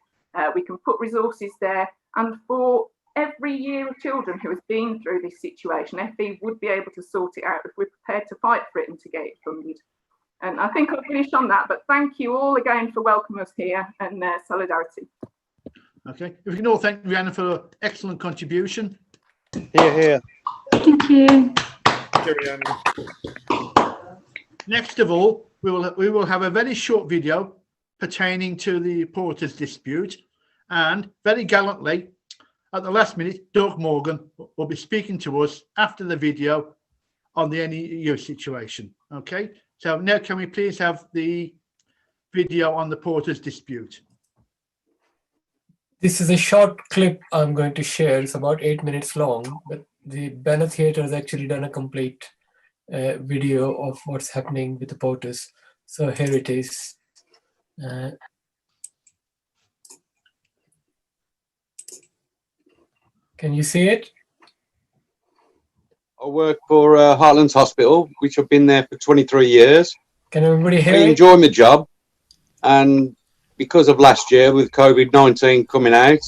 We can put resources there. And for every year of children who has been through this situation, FE would be able to sort it out if we're prepared to fight for it and to get it funded. And I think I'll finish on that. But thank you all again for welcoming us here, and solidarity. Okay. If we can all thank Rhiannon for her excellent contribution. Here, here. Thank you. Next of all, we will have a very short video pertaining to the porters dispute, and very gallantly, at the last minute, Doug Morgan will be speaking to us after the video on the NEU situation. Okay, so now can we please have the video on the porters dispute? This is a short clip I'm going to share. It's about 8 minutes long, but the Banner Theatre has actually done a complete video of what's happening with the porters. So here it is. Can you see it? I work for Heartlands Hospital, which I've been there for 23 years. Can everybody hear I it? enjoy my job, and because of last year with COVID-19 coming out,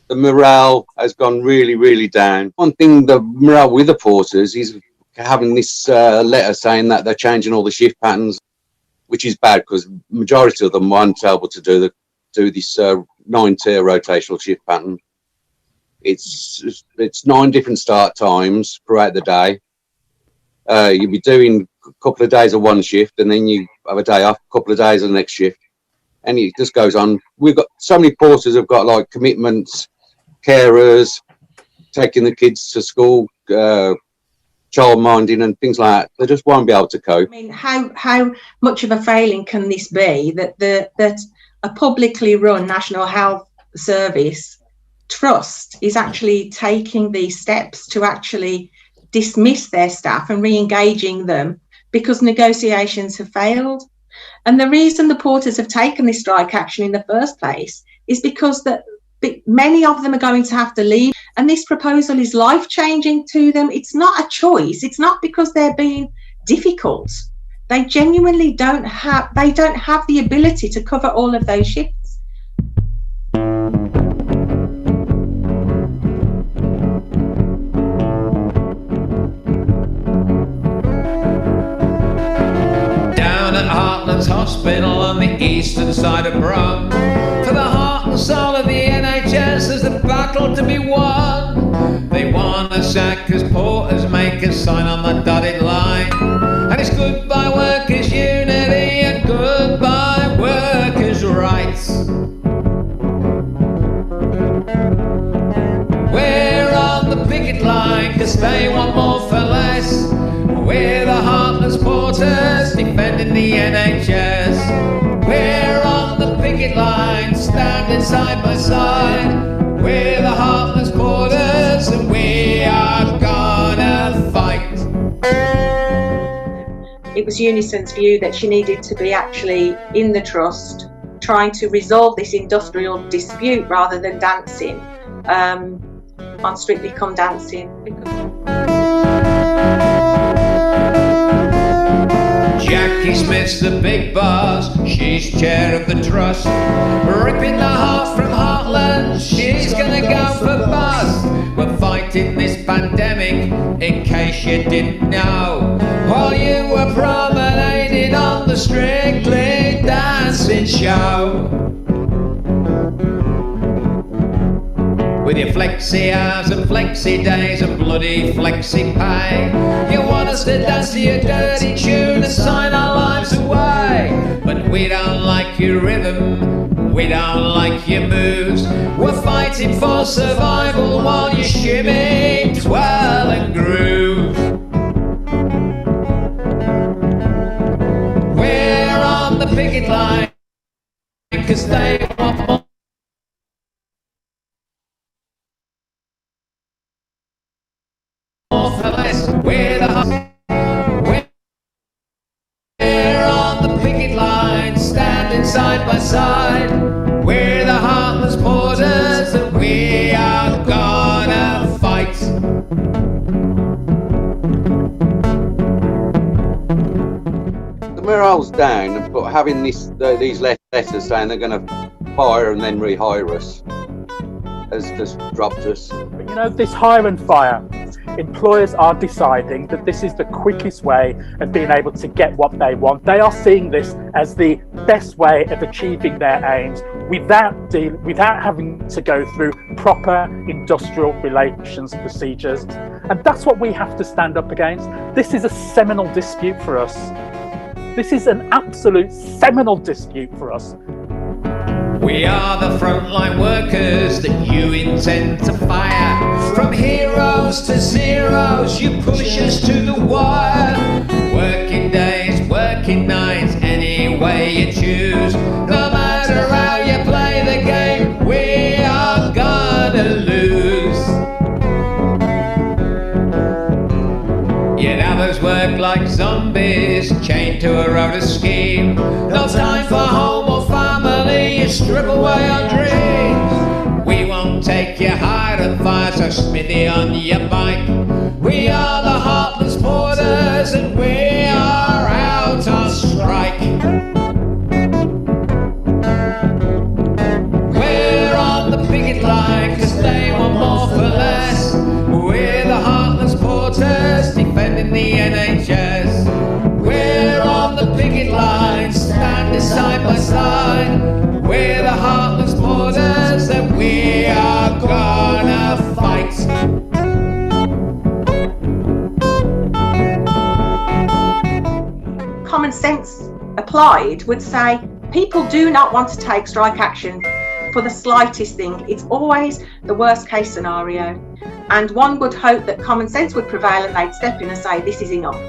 the morale has gone really, really down. One thing, the morale with the porters is having this letter saying that they're changing all the shift patterns, which is bad because majority of them weren't able to do this 9-tier rotational shift pattern. It's 9 different start times throughout the day. You'll be doing a couple of days of one shift, and then you have a day off, a couple of days of the next shift. And it just goes on. We've got so many porters have got like commitments, carers, taking the kids to school, child minding and things like that. They just won't be able to cope. I mean, how much of a failing can this be that a publicly run National Health Service trust is actually taking these steps to actually dismiss their staff and re-engaging them because negotiations have failed? And the reason the porters have taken this strike action in the first place is because many of them are going to have to leave, and this proposal is life-changing to them. It's not a choice. It's not because they're being difficult. They genuinely don't have the ability to cover all of those shifts. Hospital on the eastern side of Brum. For the heart and soul of the NHS, there's a battle to be won. They want to sack us porters, make us sign on the dotted line. And it's goodbye workers' unity and goodbye workers' rights. We're on the picket line cause they want more for less. We're the heartless porters defending the NHS. We're on the picket line, standing side by side. We're the heartless porters and we are gonna fight. It was Unison's view that she needed to be actually in the trust, trying to resolve this industrial dispute rather than dancing on Strictly Come Dancing. Jackie Smith's the big boss, she's chair of the trust. Ripping the heart from Heartlands, she's gonna go for bust. We're fighting this pandemic drink, in case you didn't know, while you were promenading on the Strictly Dancing show. With your flexi hours and flexi days and bloody flexi pay, you want us to dance to your dirty tune and sign our lives away. But we don't like your rhythm, we don't like your moves. We're fighting for survival while you shimmy, twirl and groove. We're on the picket line, 'cause they want more. We're on the picket line, standing side by side. We're the heartless porters, and we are gonna fight. The morale's down, but having these letters saying they're going to fire and then rehire us has just dropped us. But you know, this hire and fire, employers are deciding that this is the quickest way of being able to get what they want. They are seeing this as the best way of achieving their aims without having to go through proper industrial relations procedures. And that's what we have to stand up against. This is a seminal dispute for us. This is an absolute seminal dispute for us. We are the frontline workers that you intend to fire. From heroes to zeros, you push us to the wire. Working days, working nights, any way you choose. No matter how you play the game, we are gonna lose. Yet others work like zombies, chained to a rota scheme. No time for home or family, you strip away our dreams. We won't take your hire and fire, so smithy on your bike. We are the heartless porters, and we are out on strike. We're on the picket line, 'cause they want more for less. We're the heartless porters, defending the NHS. We're on the picket line, standing side by side. We're the heartless porters, and we are gonna fight. Common sense applied would say people do not want to take strike action for the slightest thing. It's always the worst case scenario. And one would hope that common sense would prevail and they'd step in and say, this is enough.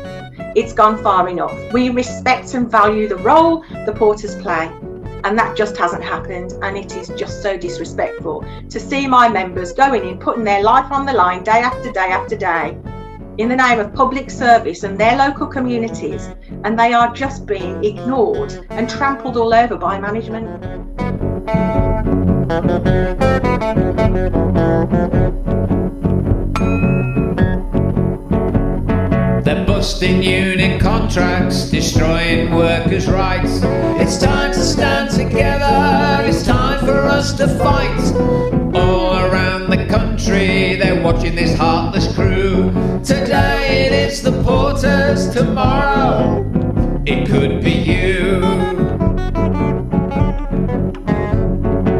It's gone far enough. We respect and value the role the porters play. And that just hasn't happened, and it is just so disrespectful to see my members going in, putting their life on the line day after day after day in the name of public service and their local communities, and they are just being ignored and trampled all over by management. They're busting union contracts, destroying workers' rights. It's time to stand together, it's time for us to fight. All around the country, they're watching this heartless crew. Today it is the porters, tomorrow it could be you.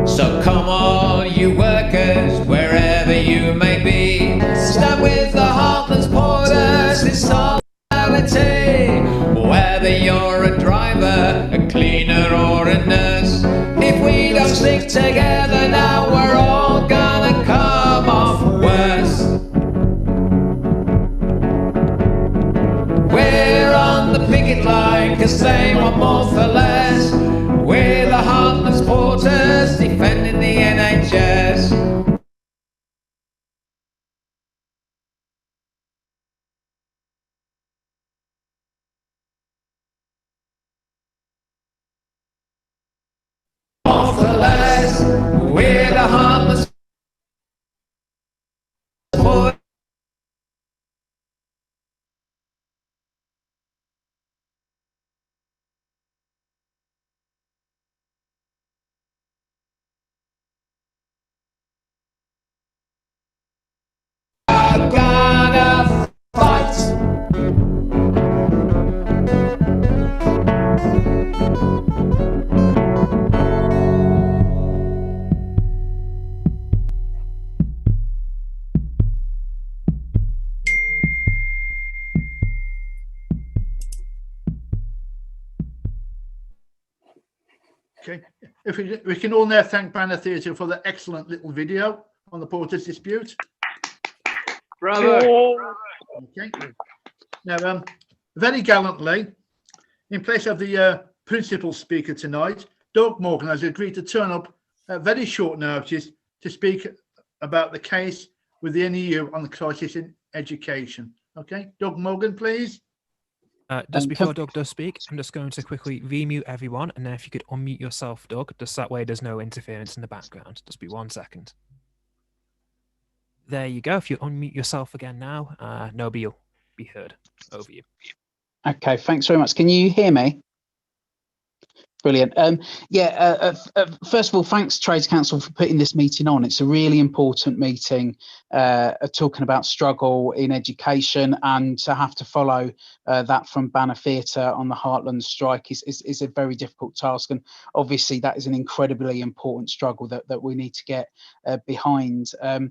So come on, you workers, wherever you may be, stand with the heartless porters in solidarity. Whether you're a driver, a cleaner or a nurse, if we don't stick together now, we're all gonna come off worse. We're on the picket line, 'cause they want more for less. We're the heartless porters, defending the NHS. Okay, if we can all now thank Banner Theatre for the excellent little video on the Porters dispute. Bravo. Okay. Now, very gallantly, in place of the principal speaker tonight, Doug Morgan has agreed to turn up at very short notice to speak about the case with the NEU on the crisis in education. Okay, Doug Morgan, please. Just before Doug does speak, I'm just going to quickly remute everyone, and then if you could unmute yourself, Doug, just that way there's no interference in the background. Just be 1 second. There you go. If you unmute yourself again now, nobody will be heard. Over you. Okay, thanks very much. Can you hear me? Brilliant. First of all, thanks Trades Council for putting this meeting on. It's a really important meeting, talking about struggle in education, and to have to follow that from Banner Theatre on the Heartland strike is a very difficult task. And obviously that is an incredibly important struggle that we need to get behind. I'm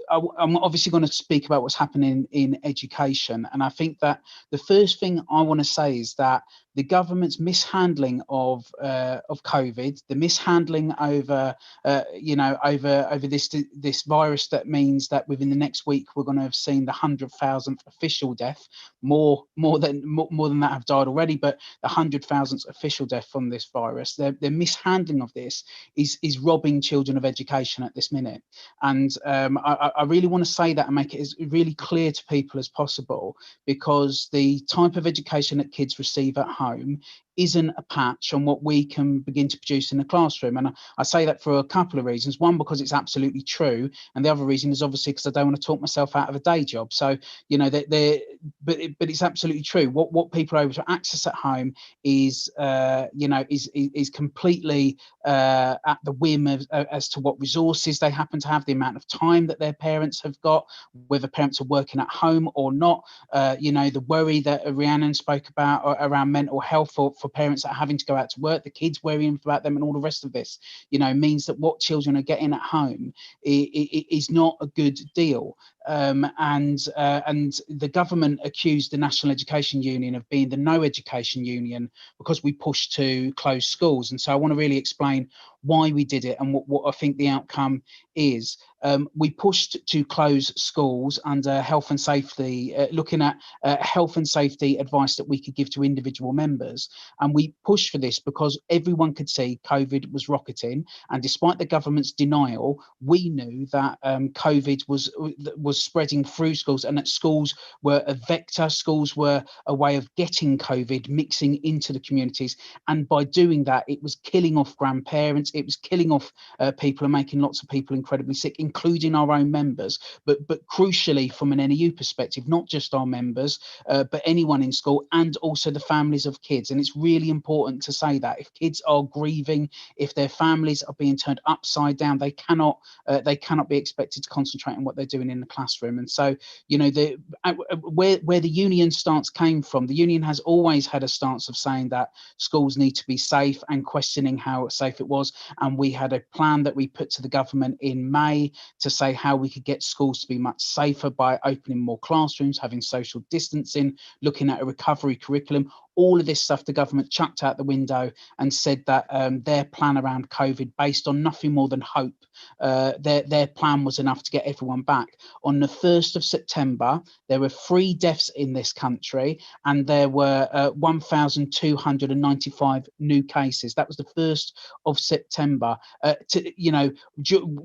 obviously going to speak about what's happening in education. And I think that the first thing I want to say is that the government's mishandling of COVID, the mishandling over over this virus, that means that within the next week we're going to have seen the 100,000th official death, more than that have died already, but the 100,000th official death from this virus. Their mishandling of this is robbing children of education at this minute, and I really want to say that and make it as really clear to people as possible, because the type of education that kids receive at home isn't a patch on what we can begin to produce in the classroom. And I say that for a couple of reasons. One, because it's absolutely true, and the other reason is obviously because I don't want to talk myself out of a day job. So, you know, but it's absolutely true. What people are able to access at home is is completely at the whim of, as to what resources they happen to have, the amount of time that their parents have got, whether parents are working at home or not. The worry that Rhiannon spoke about around mental health for parents that are having to go out to work, the kids worrying about them, and all the rest of this, means that what children are getting at home is not a good deal. And the government accused the National Education Union of being the no education union because we pushed to close schools. And so I want to really explain why we did it and what I think the outcome is. We pushed to close schools under health and safety, looking at health and safety advice that we could give to individual members. And we pushed for this because everyone could see COVID was rocketing. And despite the government's denial, we knew that COVID was spreading through schools, and that schools were a vector, schools were a way of getting COVID mixing into the communities. And by doing that, it was killing off grandparents, it was killing off people and making lots of people incredibly sick, including our own members. But crucially, from an NEU perspective, not just our members, but anyone in school, and also the families of kids. And it's really important to say that if kids are grieving, if their families are being turned upside down, they cannot be expected to concentrate on what they're doing in the classroom. And so, where the union stance came from, the union has always had a stance of saying that schools need to be safe and questioning how safe it was. And we had a plan that we put to the government in May to say how we could get schools to be much safer by opening more classrooms, having social distancing, looking at a recovery curriculum. All of this stuff the government chucked out the window and said that their plan around COVID, based on nothing more than hope, their plan was enough to get everyone back. On the 1st of September, there were 3 deaths in this country, and there were 1,295 new cases. That was the 1st of September.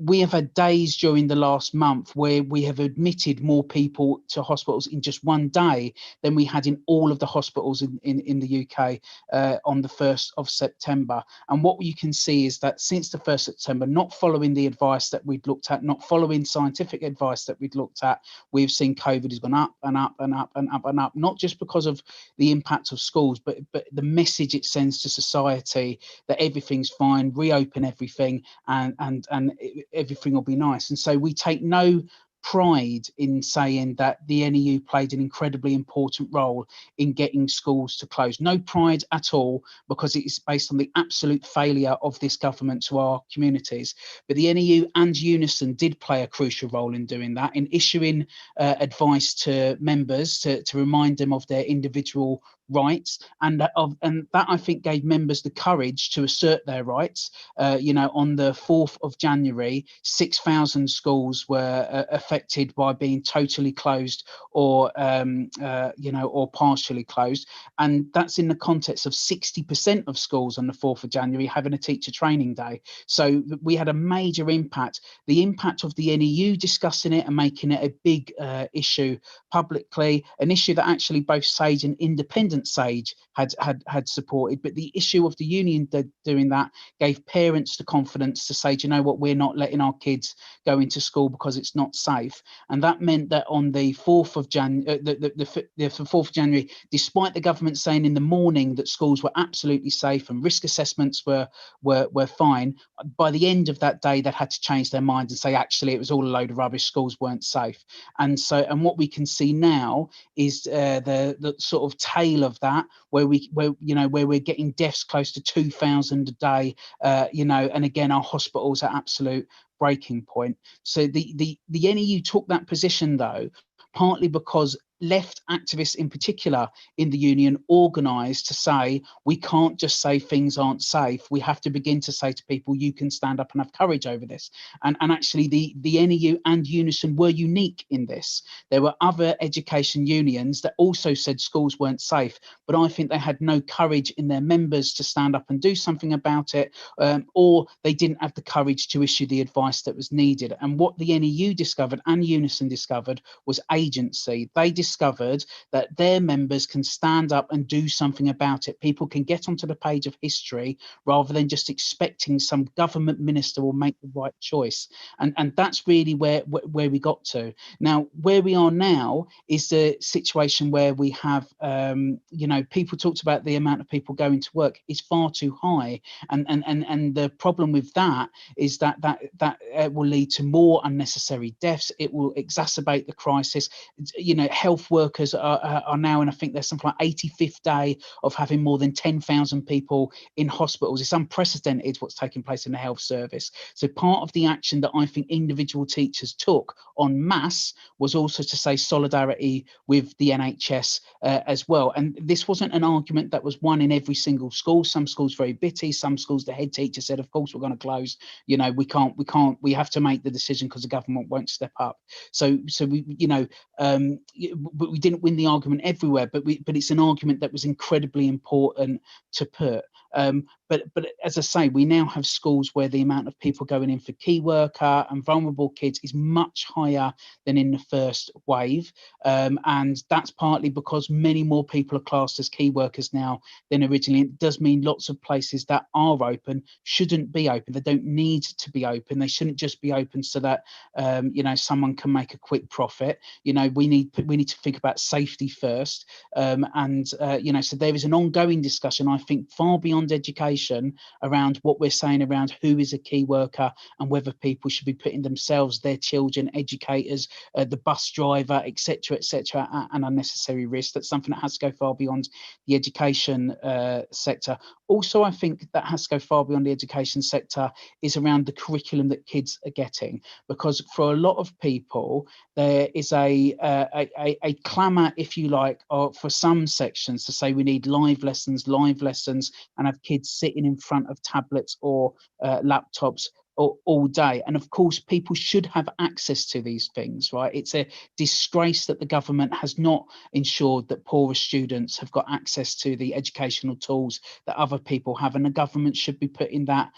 We have had days during the last month where we have admitted more people to hospitals in just one day than we had in all of the hospitals in the UK on the 1st of September. And what you can see is that since the 1st of September, not following the advice that we'd looked at, not following scientific advice that we'd looked at, we've seen COVID has gone up and up and up and up and up, not just because of the impact of schools, but the message it sends to society that everything's fine, reopen everything, and everything will be nice. And so we take no pride in saying that the NEU played an incredibly important role in getting schools to close. No pride at all, because it is based on the absolute failure of this government to our communities. But the NEU and Unison did play a crucial role in doing that, in issuing advice to members to remind them of their individual rights, and that I think gave members the courage to assert their rights. You know, on the 4th of January, 6,000 schools were affected by being totally closed or you know, or partially closed, and that's in the context of 60% of schools on the 4th of January having a teacher training day. So we had a major impact. The impact of the NEU discussing it and making it a big issue publicly, an issue that actually both Sage and Independent Sage had supported, but the issue of the union doing that gave parents the confidence to say, do you know what, we're not letting our kids go into school because it's not safe. And that meant that on the 4th of January, the 4th of January, despite the government saying in the morning that schools were absolutely safe and risk assessments were fine, by the end of that day, they'd had to change their mind and say, actually, it was all a load of rubbish, schools weren't safe. And so, and what we can see now is the sort of tail of that, where we're getting deaths close to 2,000 a day, you know, and again, our hospitals are absolute breaking point. So the NEU took that position, though, partly because left activists in particular in the union organised to say, we can't just say things aren't safe. We have to begin to say to people, you can stand up and have courage over this. And actually the NEU and Unison were unique in this. There were other education unions that also said schools weren't safe, but I think they had no courage in their members to stand up and do something about it, or they didn't have the courage to issue the advice that was needed. And what the NEU discovered and Unison discovered was agency. They discovered that their members can stand up and do something about it. People can get onto the page of history rather than just expecting some government minister will make the right choice. And that's really where we got to. Now, where we are now is the situation where we have, you know, people talked about the amount of people going to work is far too high. And the problem with that is that will lead to more unnecessary deaths. It will exacerbate the crisis. You know, health workers are now, and I think there's something like 85th day of having more than 10,000 people in hospitals. It's unprecedented what's taking place in the health service. So part of the action that I think individual teachers took en masse was also to say solidarity with the NHS as well. And this wasn't an argument that was won in every single school. Some schools very bitty, some schools the head teacher said, of course we're going to close, you know, we have to make the decision because the government won't step up. So we, you know, but we didn't win the argument everywhere, but it's an argument that was incredibly important to put. But as I say, we now have schools where the amount of people going in for key worker and vulnerable kids is much higher than in the first wave. And that's partly because many more people are classed as key workers now than originally. It does mean lots of places that are open shouldn't be open. They don't need to be open. They shouldn't just be open so that, you know, someone can make a quick profit. You know, we need to think about safety first. You know, so there is an ongoing discussion, I think, far beyond education around what we're saying around who is a key worker and whether people should be putting themselves, their children, educators, the bus driver, etc., at an unnecessary risk. That's something that has to go far beyond the education sector. Also, I think that has to go far beyond the education sector is around the curriculum that kids are getting, because for a lot of people there is a clamour, if you like, for some sections to say we need live lessons, and have kids sitting in front of tablets or laptops all day. And of course, people should have access to these things, right? It's a disgrace that the government has not ensured that poorer students have got access to the educational tools that other people have, and the government should be putting that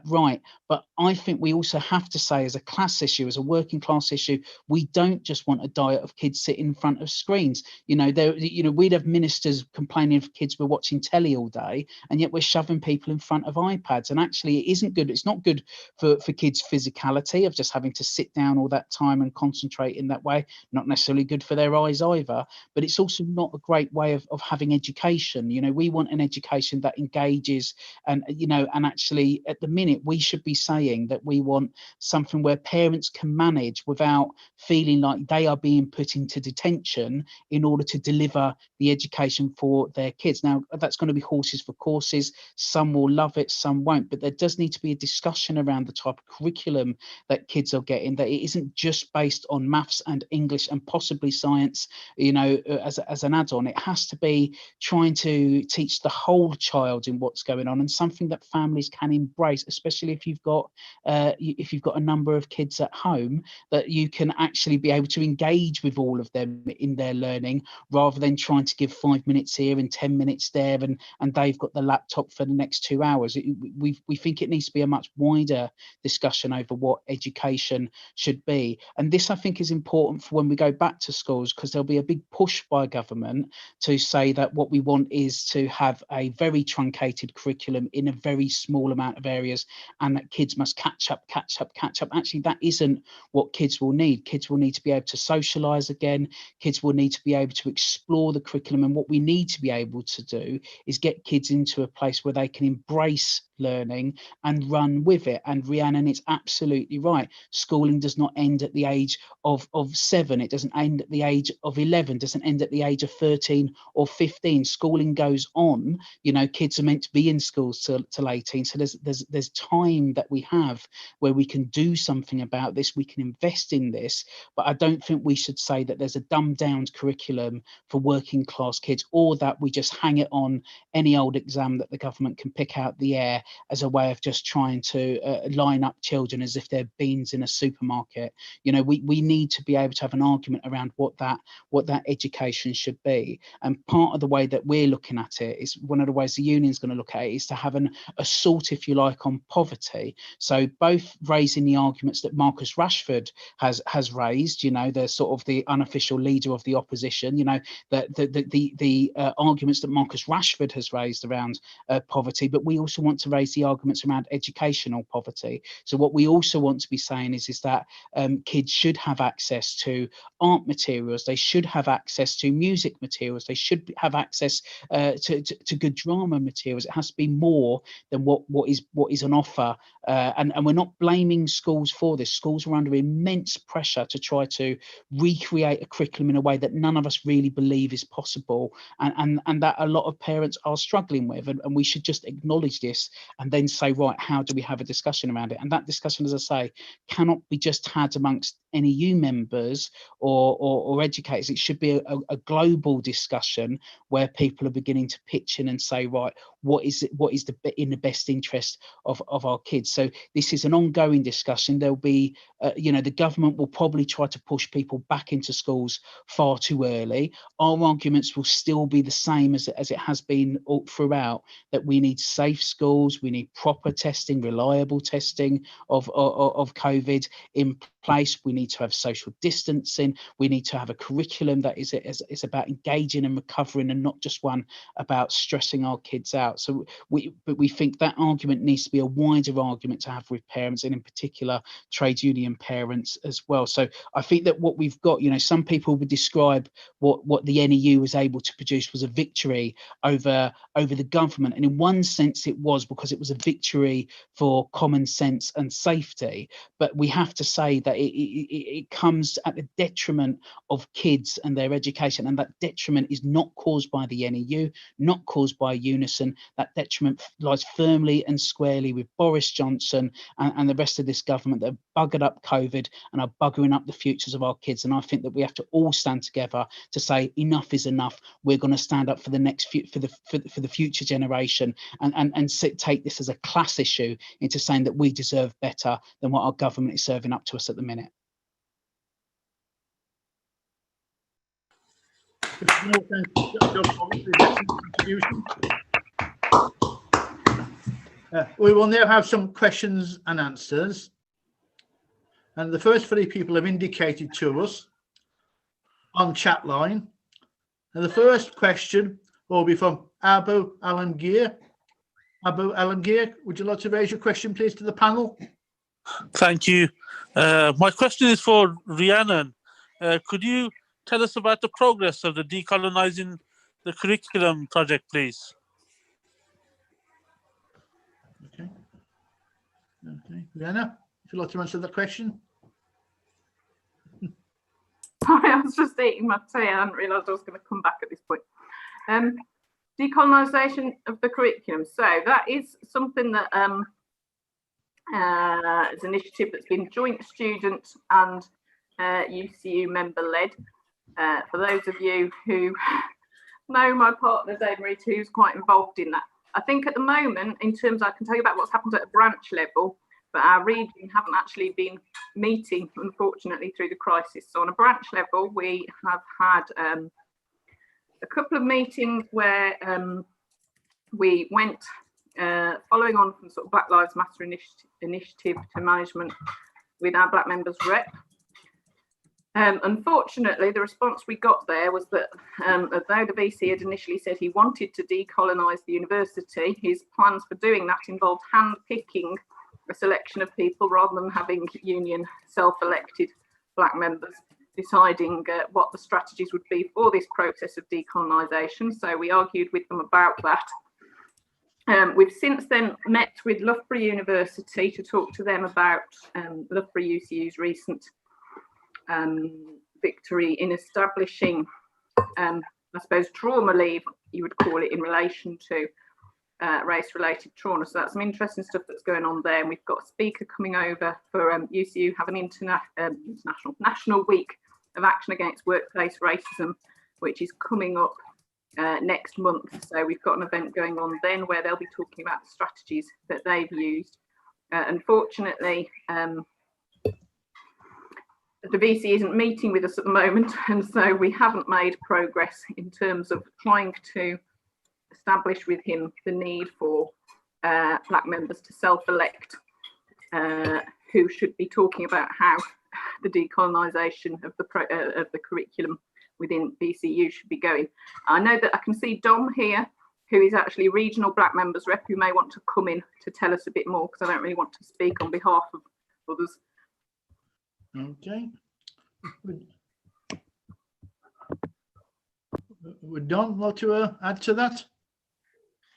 right. But I think we also have to say, as a class issue, as a working class issue, we don't just want a diet of kids sitting in front of screens. You know, we'd have ministers complaining if kids were watching telly all day, and yet we're shoving people in front of iPads. And actually, it isn't good. It's not good for kids' physicality of just having to sit down all that time and concentrate in that way. Not necessarily good for their eyes either, but it's also not a great way of having education. You know, we want an education that engages, and, you know, and actually at the minute we should be saying that we want something where parents can manage without feeling like they are being put into detention in order to deliver the education for their kids. Now, that's going to be horses for courses. Some will love it, some won't, but there does need to be a discussion around the type of curriculum that kids are getting, that it isn't just based on maths and English and possibly science, you know, as an add-on. It has to be trying to teach the whole child in what's going on, and something that families can embrace, especially if you've got a number of kids at home, that you can actually be able to engage with all of them in their learning, rather than trying to give 5 minutes here and 10 minutes there, and they've got the laptop for the next 2 hours. We think it needs to be a much wider discussion over what education should be. And this, I think, is important for when we go back to schools, because there'll be a big push by government to say that what we want is to have a very truncated curriculum in a very small amount of areas, and that kids must catch up. Actually, that isn't what kids will need. Kids will need to be able to socialise again. Kids will need to be able to explore the curriculum. And what we need to be able to do is get kids into a place where they can embrace learning and run with it. And Rhiannon, it's absolutely right. Schooling does not end at the age of 7. It doesn't end at the age of 11, doesn't end at the age of 13 or 15. Schooling goes on. You know, kids are meant to be in schools till 18. So there's time that we have where we can do something about this. We can invest in this. But I don't think we should say that there's a dumbed down curriculum for working class kids, or that we just hang it on any old exam that the government can pick out the air as a way of just trying to line up children as if they're beans in a supermarket. You know, we need to be able to have an argument around what that education should be. And part of the way that we're looking at it is, one of the ways the union's going to look at it is to have an assault, if you like, on poverty. So both raising the arguments that Marcus Rashford has raised, you know, the sort of the unofficial leader of the opposition, you know, the arguments that Marcus Rashford has raised around poverty, but we also want to raise the arguments around educational poverty. So what we also want to be saying is that kids should have access to art materials, they should have access to music materials, they should have access to good drama materials. It has to be more than what is on offer. And we're not blaming schools for this. Schools are under immense pressure to try to recreate a curriculum in a way that none of us really believe is possible, and that a lot of parents are struggling with, and we should just acknowledge this and then say, right, how do we have a discussion around it? And that discussion, as I say, cannot be just had amongst NEU members or educators. It should be a global discussion where people are beginning to pitch in and say, right, what is in the best interest of our kids? So this is an ongoing discussion. There'll be you know, the government will probably try to push people back into schools far too early. Our arguments will still be the same as it has been all throughout, that we need safe schools, we need proper testing, reliable testing of COVID in place. We need to have social distancing. We need to have a curriculum that is about engaging and recovering, and not just one about stressing our kids out. So we think that argument needs to be a wider argument to have with parents, and in particular trade union parents as well. So I think that what we've got, you know, some people would describe what the NEU was able to produce was a victory over the government, and in one sense it was, because it was a victory for common sense and safety. But we have to say that it comes at the detriment of kids and their education, and that detriment is not caused by the NEU, not caused by Unison. That detriment lies firmly and squarely with Boris Johnson and the rest of this government that have buggered up COVID and are buggering up the futures of our kids. And I think that we have to all stand together to say enough is enough. We're going to stand up for the next for the future generation, and take this as a class issue into saying that we deserve better than what our government is serving up to us at the minute. We will now have some questions and answers, and the first 3 people have indicated to us on chat line, and the first question will be from Abu Alamgir. Abu Alamgir, would you like to raise your question, please, to the panel? Thank you. My question is for Rhiannon. Could you tell us about the progress of the Decolonizing the Curriculum project, please? Okay. Rhiannon, if you'd like to answer that question. Sorry, I was just eating my tea. I hadn't realised I was going to come back at this point. Decolonisation of the curriculum. So that is something that It's an initiative that's been joint student and UCU member led. For those of you who know my partner Dave Reed, who's quite involved in that. I think at the moment, in terms, I can tell you about what's happened at a branch level, but our region haven't actually been meeting, unfortunately, through the crisis. So on a branch level, we have had a couple of meetings where we went following on from sort of Black Lives Matter initiative to management with our Black members rep. Unfortunately, the response we got there was that although the VC had initially said he wanted to decolonise the university, his plans for doing that involved hand-picking a selection of people rather than having union self-elected Black members deciding what the strategies would be for this process of decolonisation. So we argued with them about that. We've since then met with Loughborough University to talk to them about Loughborough UCU's recent victory in establishing, I suppose, trauma leave, you would call it, in relation to race-related trauma. So that's some interesting stuff that's going on there. And we've got a speaker coming over for UCU have an national week of action against workplace racism, which is coming up next month. So we've got an event going on then where they'll be talking about the strategies that they've used. Unfortunately, the VC isn't meeting with us at the moment, and so we haven't made progress in terms of trying to establish with him the need for Black members to self-elect, who should be talking about how the decolonisation of the curriculum within VCU should be going. I know that I can see Dom here, who is actually regional Black members rep, who may want to come in to tell us a bit more, because I don't really want to speak on behalf of others. Okay. Would Don want to add to that?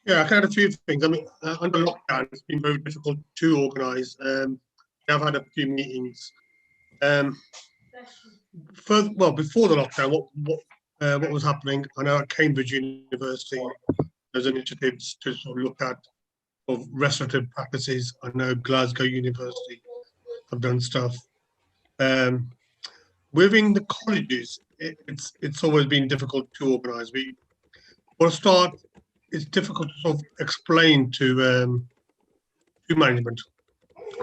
Yeah, I can add a few things. I mean, under lockdown, it's been very difficult to organise. I've had a few meetings. Before the lockdown, what was happening? I know at Cambridge University, there's initiatives to sort of look at of restorative practices. I know Glasgow University have done stuff. Within the colleges, it's always been difficult to organise. For a start, it's difficult to sort of explain to management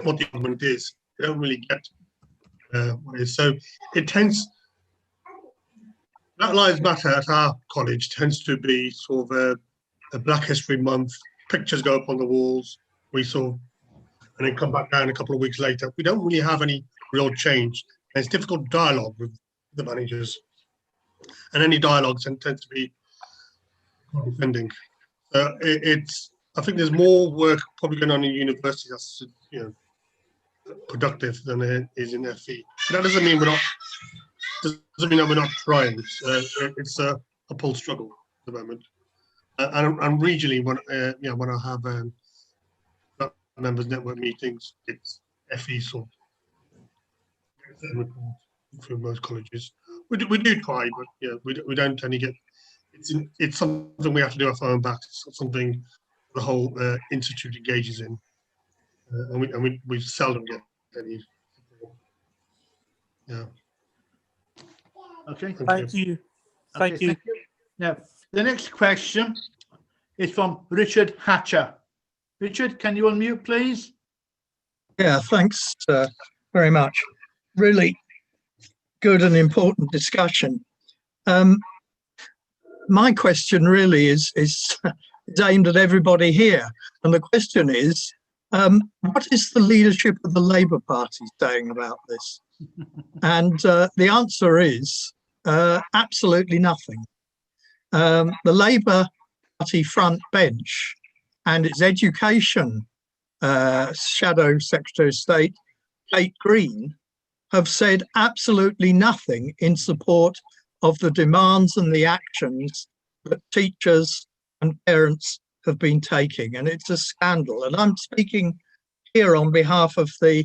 what the government is. They don't really get what it is. So it tends, Black Lives Matter at our college tends to be sort of a Black History Month. Pictures go up on the walls. We sort of, and then come back down a couple of weeks later. We don't really have any real change. And it's difficult dialogue with the managers, and any dialogue tends to be condescending. I think there's more work probably going on in universities that's productive than it is in FE. But that doesn't mean that we're not trying. It's a uphill struggle at the moment. And regionally, when I have members network meetings, it's FE sort for most colleges. We do try, but we don't tend to get. It's something we have to do off our own back. It's something the whole institute engages in, and we seldom get any. Yeah. Okay. Thank you. Thank you. Now, the next question is from Richard Hatcher. Richard, can you unmute, please? Yeah, thanks very much. Really good and important discussion. My question really is aimed at everybody here. And the question is, what is the leadership of the Labour Party saying about this? And the answer is absolutely nothing. The Labour Party front bench and its education Shadow Secretary of State, Kate Green, have said absolutely nothing in support of the demands and the actions that teachers and parents have been taking. And it's a scandal. And I'm speaking here on behalf of the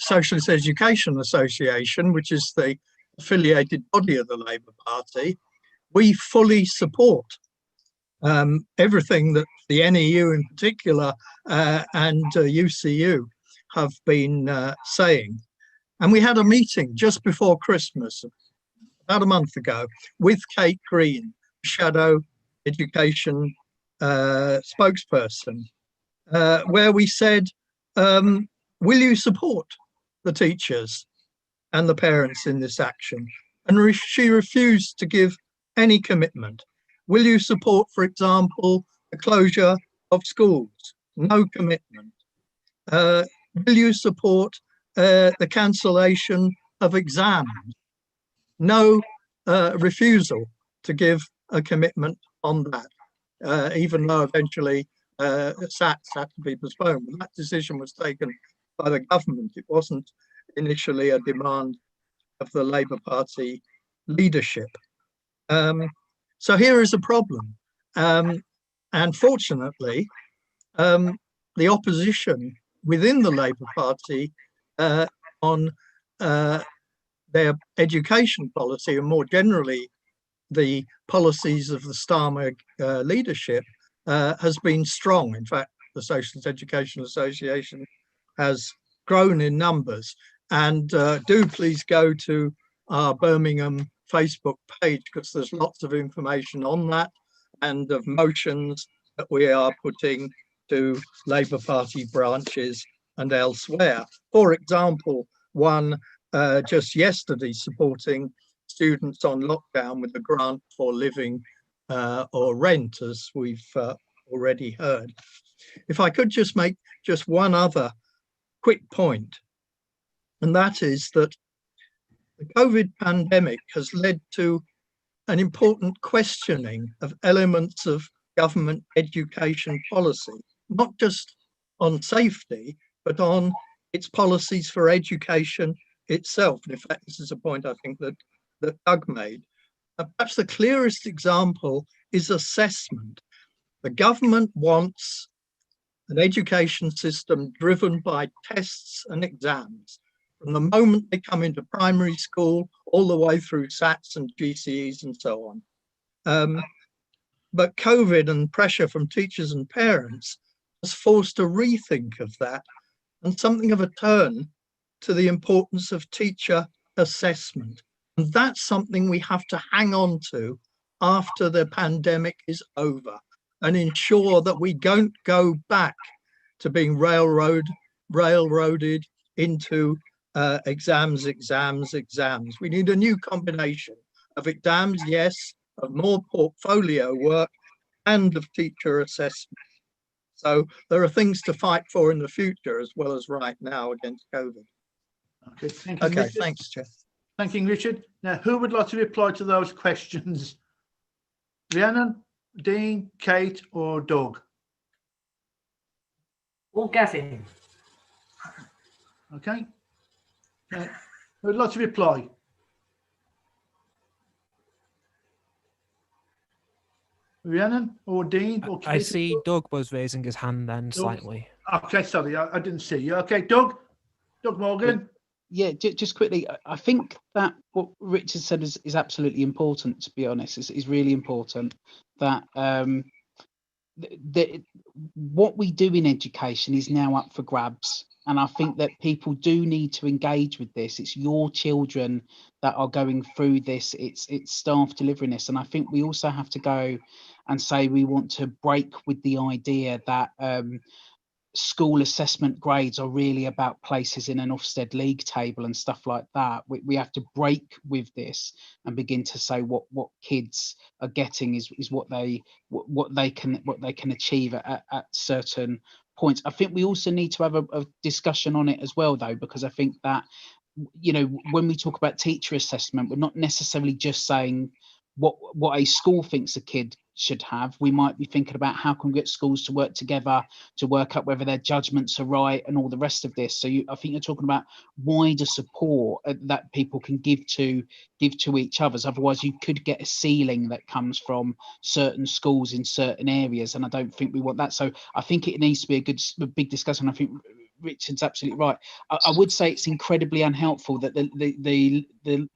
Socialist Education Association, which is the affiliated body of the Labour Party. We fully support everything that the NEU in particular and UCU have been saying. And we had a meeting just before Christmas, about a month ago, with Kate Green, Shadow Education spokesperson, where we said, will you support the teachers and the parents in this action? And she refused to give any commitment. Will you support, for example, the closure of schools? No commitment. Will you support the cancellation of exams? No refusal to give a commitment on that, even though eventually SATs had to be postponed. But that decision was taken by the government. It wasn't initially a demand of the Labour Party leadership. So here is a problem. And fortunately, the opposition within the Labour Party on their education policy, and more generally the policies of the Starmer leadership, has been strong. In fact, the Socialist Education Association has grown in numbers. And do please go to our Birmingham Facebook page, because there's lots of information on that and of motions that we are putting to Labour Party branches and elsewhere. For example, one just yesterday supporting students on lockdown with a grant for living or rent, as we've already heard. If I could just make just one other quick point, and that is that the COVID pandemic has led to an important questioning of elements of government education policy, not just on safety, but on its policies for education itself. And in fact, this is a point I think that Doug made. Perhaps the clearest example is assessment. The government wants an education system driven by tests and exams from the moment they come into primary school all the way through SATs and GCEs and so on. But COVID and pressure from teachers and parents has forced a rethink of that and something of a turn to the importance of teacher assessment. And that's something we have to hang on to after the pandemic is over and ensure that we don't go back to being railroaded into exams. We need a new combination of exams, yes, of more portfolio work and of teacher assessment. So there are things to fight for in the future as well as right now against COVID. Okay, thank you. Okay, Richard. thanks, Chair. Thank you, Richard. Now, who would like to reply to those questions? Rhiannon, Dean, Kate, or Doug? Or Gavin. Okay. Who would like to reply? Rhiannon or Dean? Or I see Doug was raising his hand then slightly. Okay, sorry, I didn't see you. Okay, Doug Morgan. Yeah, just quickly, I think that what Richard said is absolutely important, to be honest. Is really important that what we do in education is now up for grabs. And I think that people do need to engage with this. It's your children that are going through this. It's staff delivering this. And I think we also have to go and say we want to break with the idea that school assessment grades are really about places in an Ofsted league table and stuff like that. We have to break with this and begin to say what kids are getting is what they can achieve at certain points. I think we also need to have a discussion on it as well, though, because I think that, you know, when we talk about teacher assessment, we're not necessarily just saying what a school thinks a kid should have. We might be thinking about how can we get schools to work together to work out whether their judgments are right and all the rest of this. So I think you're talking about wider support that people can give to each other's. Otherwise, you could get a ceiling that comes from certain schools in certain areas, and I don't think we want that. So I think it needs to be a big discussion. I think Richard's absolutely right. I would say it's incredibly unhelpful that the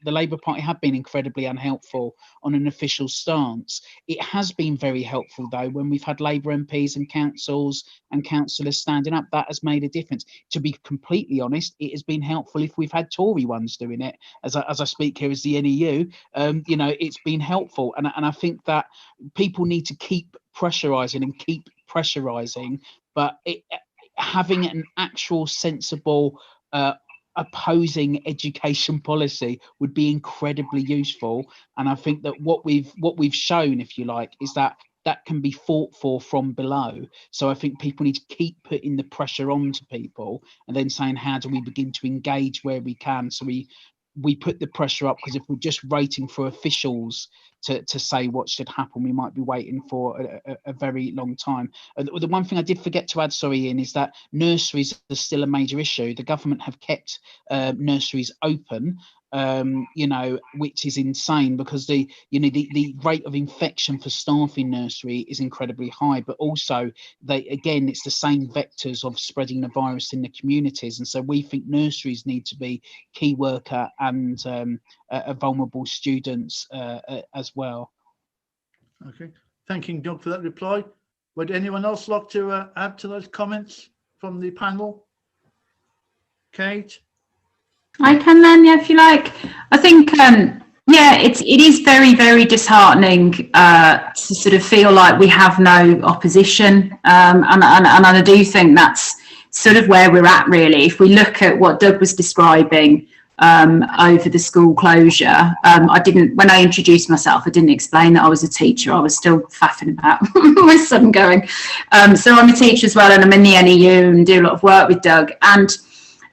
Labour Party have been incredibly unhelpful on an official stance. It has been very helpful though when we've had Labour MPs and councils and councillors standing up. That has made a difference. To be completely honest, it has been helpful if we've had Tory ones doing it. As I speak here as the NEU, you know, it's been helpful, and I think that people need to keep pressurising and keep pressurising, but having an actual sensible opposing education policy would be incredibly useful. And I think that what we've shown, if you like, is that can be fought for from below. So I think people need to keep putting the pressure on to people and then saying, how do we begin to engage where we can? So we put the pressure up, because if we're just waiting for officials to say what should happen, we might be waiting for a very long time. The one thing I did forget to add, sorry, Ian, is that nurseries are still a major issue. The government have kept nurseries open, you know, which is insane, because the rate of infection for staff in nursery is incredibly high, but also again it's the same vectors of spreading the virus in the communities. And so we think nurseries need to be key worker and vulnerable students as well. Okay, thanking Doug for that reply. Would anyone else like to add to those comments from the panel? Kate? I can then, yeah, if you like. I think, yeah, it is very, very disheartening to sort of feel like we have no opposition, and I do think that's sort of where we're at, really. If we look at what Doug was describing over the school closure, when I introduced myself, I didn't explain that I was a teacher. I was still faffing about my son going. So I'm a teacher as well, and I'm in the NEU and do a lot of work with Doug. And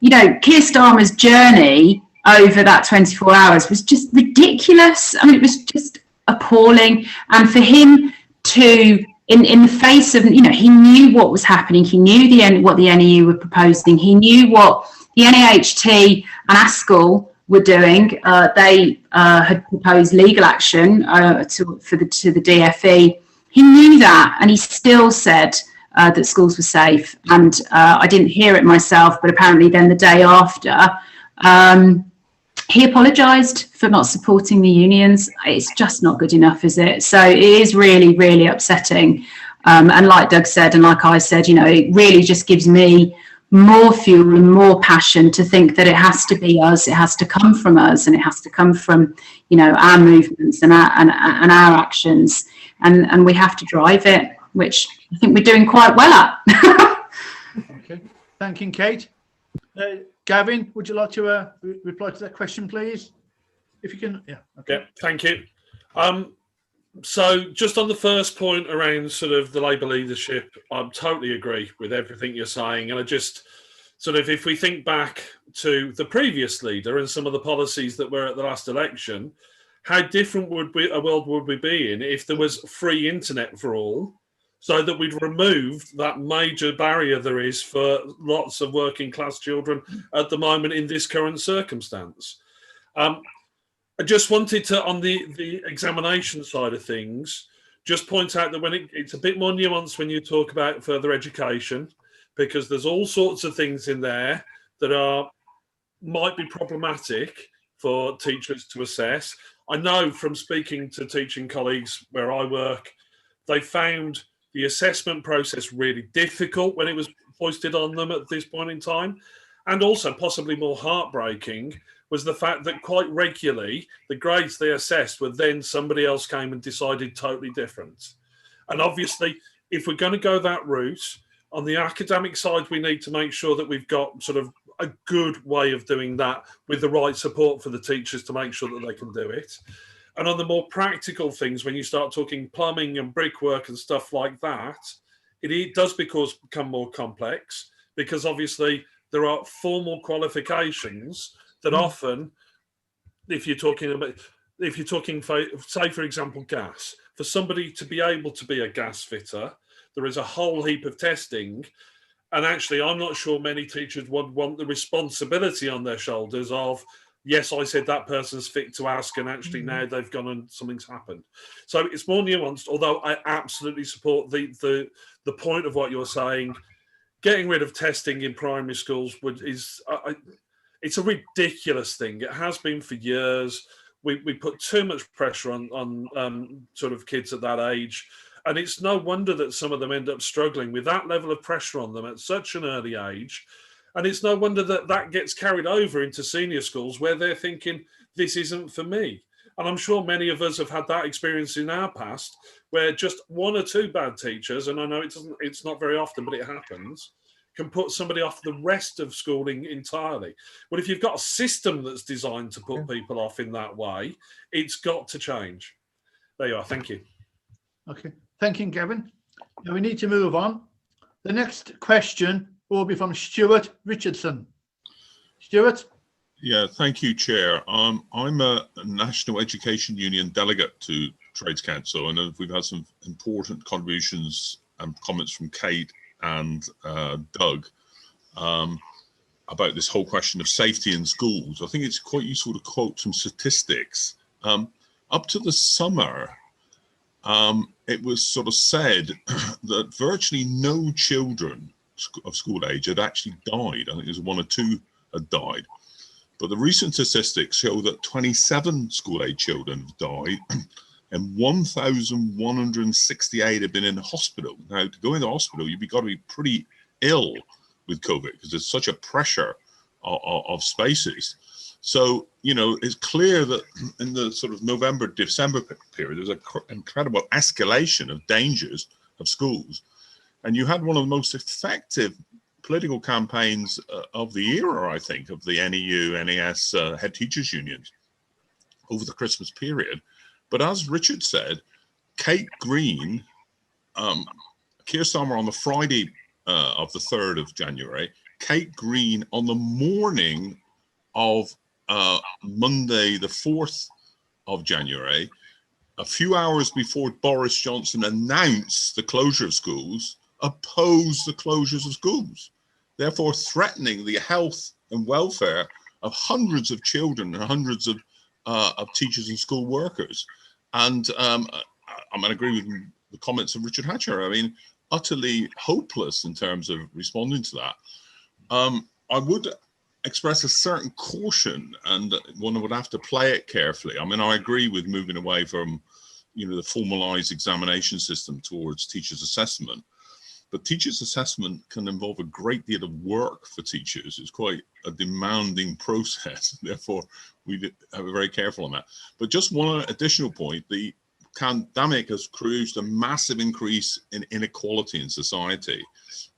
you know, Keir Starmer's journey over that 24 hours was just ridiculous. I mean, it was just appalling. And for him to, in the face of, you know, he knew what was happening. He knew what the NEU were proposing. He knew what the NAHT and ASCL were doing. They had proposed legal action to the DFE. He knew that, and he still said that schools were safe. And I didn't hear it myself, but apparently then the day after, he apologised for not supporting the unions. It's just not good enough, is it? So it is really, really upsetting. And like Doug said, and like I said, you know, it really just gives me more fuel and more passion to think that it has to be us, it has to come from us, and it has to come from, you know, our movements and our actions, and we have to drive it, which I think we're doing quite well at. Okay, thanking Kate. Gavin, would you like to reply to that question, please? If you can, yeah. Okay. Yeah, thank you. So just on the first point around sort of the Labour leadership, I totally agree with everything you're saying. And I just sort of, if we think back to the previous leader and some of the policies that were at the last election, how different a world would we be in if there was free internet for all, so that we'd removed that major barrier there is for lots of working class children at the moment in this current circumstance. I just wanted to, on the examination side of things, just point out that when it's a bit more nuanced when you talk about further education, because there's all sorts of things in there that might be problematic for teachers to assess. I know from speaking to teaching colleagues where I work, they found the assessment process really difficult when it was foisted on them at this point in time. And also possibly more heartbreaking was the fact that quite regularly the grades they assessed were then somebody else came and decided totally different. And obviously, if we're going to go that route, on the academic side, we need to make sure that we've got sort of a good way of doing that with the right support for the teachers to make sure that they can do it. And on the more practical things, when you start talking plumbing and brickwork and stuff like that, it does become more complex, because obviously there are formal qualifications that often, if you're talking, say, for example, gas, for somebody to be able to be a gas fitter, there is a whole heap of testing. And actually, I'm not sure many teachers would want the responsibility on their shoulders of, yes, I said that person's fit to ask, and actually now they've gone and something's happened. So it's more nuanced, although I absolutely support the point of what you're saying. getting rid of testing in primary schools it's a ridiculous thing. It has been for years. We put too much pressure on sort of kids at that age. And it's no wonder that some of them end up struggling with that level of pressure on them at such an early age. And it's no wonder that that gets carried over into senior schools where they're thinking, this isn't for me. And I'm sure many of us have had that experience in our past where just one or two bad teachers, and I know it's not very often, but it happens, can put somebody off the rest of schooling entirely. But if you've got a system that's designed to put people off in that way, it's got to change. There you are. Thank you. Okay. Thank you, Gavin. Now we need to move on. The next question will be from Stuart Richardson. Stuart? Yeah, thank you, Chair. I'm a National Education Union delegate to Trades Council, and we've had some important contributions and comments from Kate and Doug about this whole question of safety in schools. I think it's quite useful to quote some statistics. Up to the summer, it was sort of said that virtually no children of school age had actually died. I think there's one or two had died. But the recent statistics show that 27 school-age children have died and 1,168 have been in hospital. Now, to go into hospital, you've got to be pretty ill with COVID because there's such a pressure of spaces. So, you know, it's clear that in the sort of November, December period, there's an incredible escalation of dangers of schools. And you had one of the most effective political campaigns of the era, I think, of the NEU, NES head teachers unions over the Christmas period. But as Richard said, Kate Green, Keir Starmer on the Friday of the 3rd of January, Kate Green on the morning of Monday, the 4th of January, a few hours before Boris Johnson announced the closure of schools, opposed the closures of schools, therefore threatening the health and welfare of hundreds of children and hundreds of teachers and school workers. And I'm going to agree with the comments of Richard Hatcher. I mean, utterly hopeless in terms of responding to that. I would express a certain caution, and one would have to play it carefully. I mean, I agree with moving away from, you know, the formalized examination system towards teachers' assessment. But teachers' assessment can involve a great deal of work for teachers. It's quite a demanding process. Therefore, we have to be very careful on that. But just one additional point, the pandemic has produced a massive increase in inequality in society,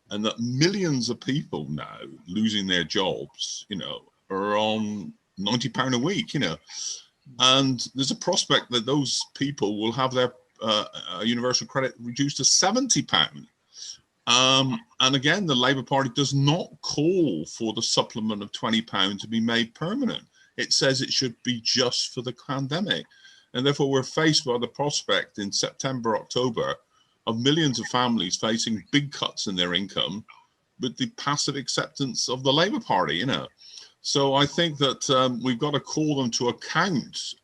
and that millions of people now losing their jobs, you know, are on £90 a week, you know. And there's a prospect that those people will have their universal credit reduced to £70. And again, the Labour Party does not call for the supplement of £20 to be made permanent. It says it should be just for the pandemic. And therefore, we're faced by the prospect in September, October, of millions of families facing big cuts in their income with the passive acceptance of the Labour Party, you know. So I think that we've got to call them to account,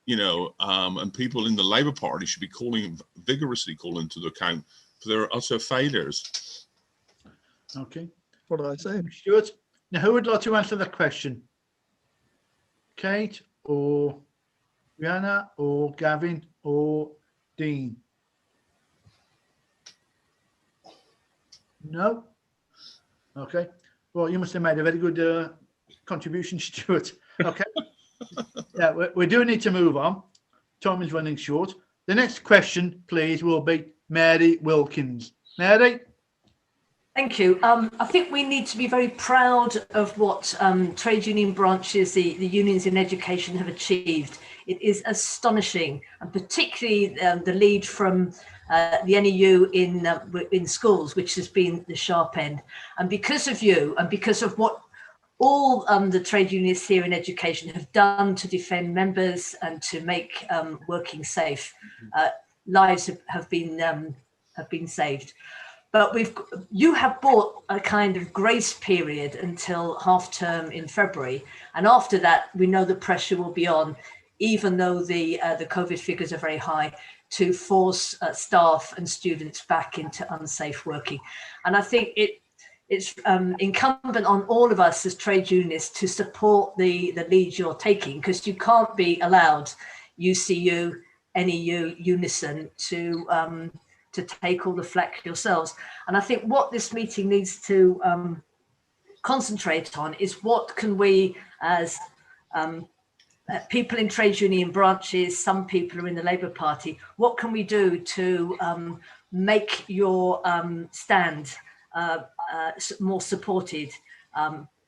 you know, and people in the Labour Party should be vigorously calling to account for their utter failures. Okay. What did I say? Stuart, now who would like to answer that question? Kate or Rihanna or Gavin or Dean? No? Okay. Well, you must have made a very good contribution, Stuart. Okay. Yeah, we do need to move on. Time is running short. The next question, please, will be Mary Wilkins. Mary? Thank you. I think we need to be very proud of what trade union branches, the unions in education have achieved. It is astonishing, and particularly the lead from the NEU in schools, which has been the sharp end. And because of you, and because of what all the trade unions here in education have done to defend members and to make working safe, lives have been saved. But you have brought a kind of grace period until half term in February, and after that, we know the pressure will be on, even though the COVID figures are very high. to force staff and students back into unsafe working. And I think it's incumbent on all of us as trade unionists to support the lead you're taking, because you can't be allowed UCU, NEU, Unison to take all the flak yourselves. And I think what this meeting needs to concentrate on is what can we, as people in trade union branches, some people are in the Labour Party, what can we do to make your stand more supported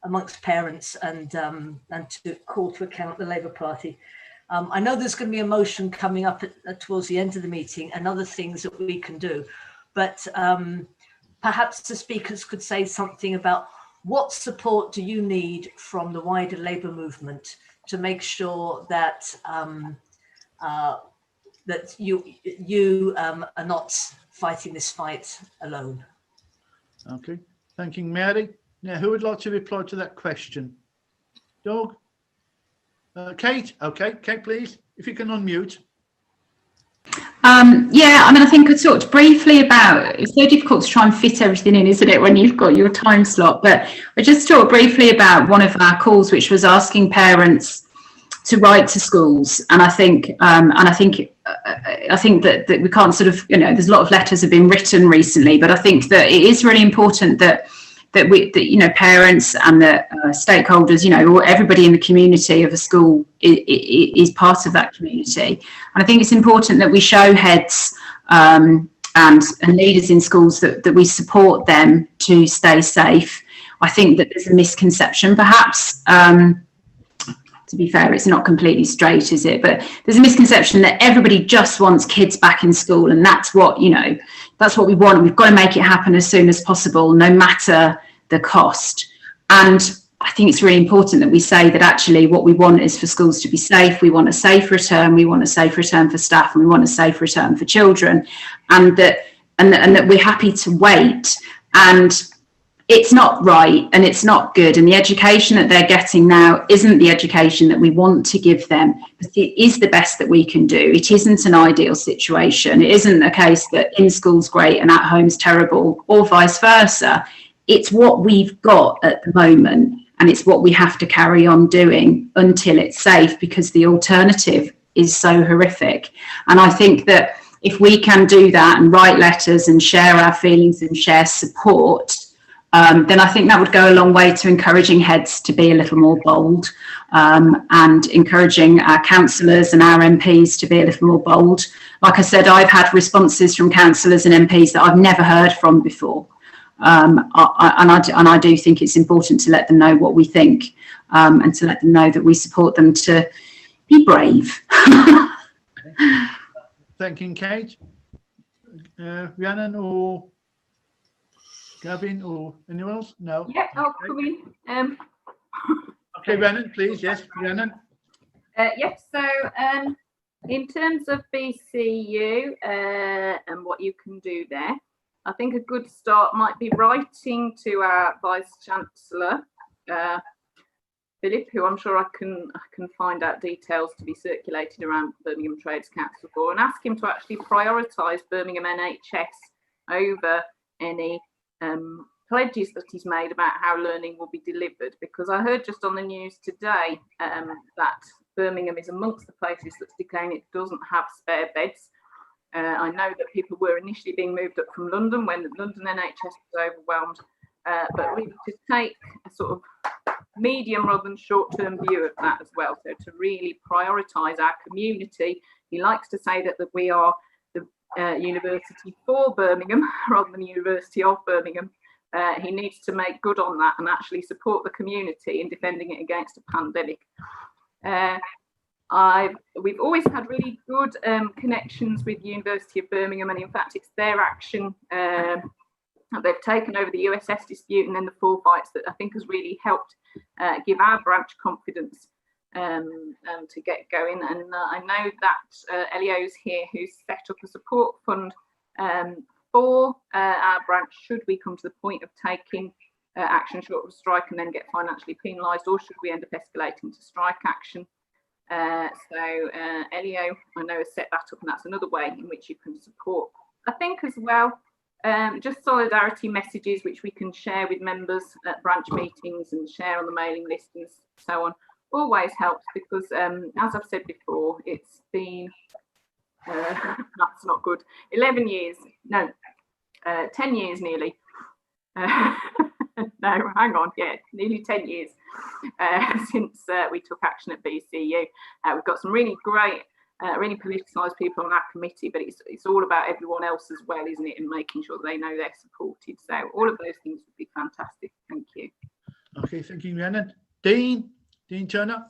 amongst parents and to call to account the Labour Party. I know there's going to be a motion coming up towards the end of the meeting and other things that we can do, but perhaps the speakers could say something about what support do you need from the wider Labour movement to make sure that that you are not fighting this fight alone. Okay, thank you, Mary. Now, who would like to reply to that question? Doug? Kate? Okay, Kate, please, if you can unmute. Yeah, I mean, I think I talked briefly about, it's so difficult to try and fit everything in, isn't it, when you've got your time slot, but I just talked briefly about one of our calls, which was asking parents to write to schools. And I think that we can't sort of, there's a lot of letters have been written recently, but I think that it is really important that parents and the stakeholders, or everybody in the community of a school is part of that community. And I think it's important that we show heads and leaders in schools that we support them to stay safe. I think that there's a misconception, perhaps. To be fair, it's not completely straight, is it? But there's a misconception that everybody just wants kids back in school, and that's what we want. We've got to make it happen as soon as possible, no matter the cost. And I think it's really important that we say that actually what we want is for schools to be safe. We want a safe return. We want a safe return for staff, and we want a safe return for children, and that we're happy to wait. And it's not right and it's not good, and the education that they're getting now isn't the education that we want to give them, but it is the best that we can do. It isn't an ideal situation. It isn't a case that in school's great and at home's terrible, or vice versa. It's what we've got at the moment, and it's what we have to carry on doing until it's safe, because the alternative is so horrific. And I think that if we can do that and write letters and share our feelings and share support, then I think that would go a long way to encouraging heads to be a little more bold, and encouraging our councillors and our MPs to be a little more bold. Like I said, I've had responses from councillors and MPs that I've never heard from before. And I do think it's important to let them know what we think, and to let them know that we support them to be brave. Thank you, Kate. Rhiannon or Gavin or anyone else? No. Yeah, I'll come in. Okay, Rhiannon, please. Yes, Rhiannon. Yes. So, in terms of BCU and what you can do there, I think a good start might be writing to our Vice Chancellor, Philip, who I'm sure I can find out details to be circulated around Birmingham Trades Council for, and ask him to actually prioritise Birmingham NHS over any pledges that he's made about how learning will be delivered, because I heard just on the news today that Birmingham is amongst the places that's declaring it doesn't have spare beds. I know that people were initially being moved up from London when the London NHS was overwhelmed, but really to take a sort of medium rather than short-term view of that as well. So to really prioritise our community. He likes to say that we are the university for Birmingham rather than the University of Birmingham. He needs to make good on that and actually support the community in defending it against a pandemic. We've always had really good connections with the University of Birmingham, and in fact it's their action that they've taken over the USS dispute and then the full fights that I think has really helped give our branch confidence to get going. And I know that Elio's here, who's set up a support fund for our branch should we come to the point of taking action short of strike and then get financially penalised, or should we end up escalating to strike action. So Elio, I know, has set that up, and that's another way in which you can support. I think as well, just solidarity messages which we can share with members at branch meetings and share on the mailing list and so on, always helps, because as I've said before, it's been that's not good, 11 years, no, 10 years nearly. No, hang on, yeah, nearly 10 years since we took action at BCU. We've got some really great, really politicised people on our committee, but it's all about everyone else as well, isn't it? And making sure they know they're supported. So all of those things would be fantastic. Thank you. Okay, thank you, Rhiannon. Dean Turner.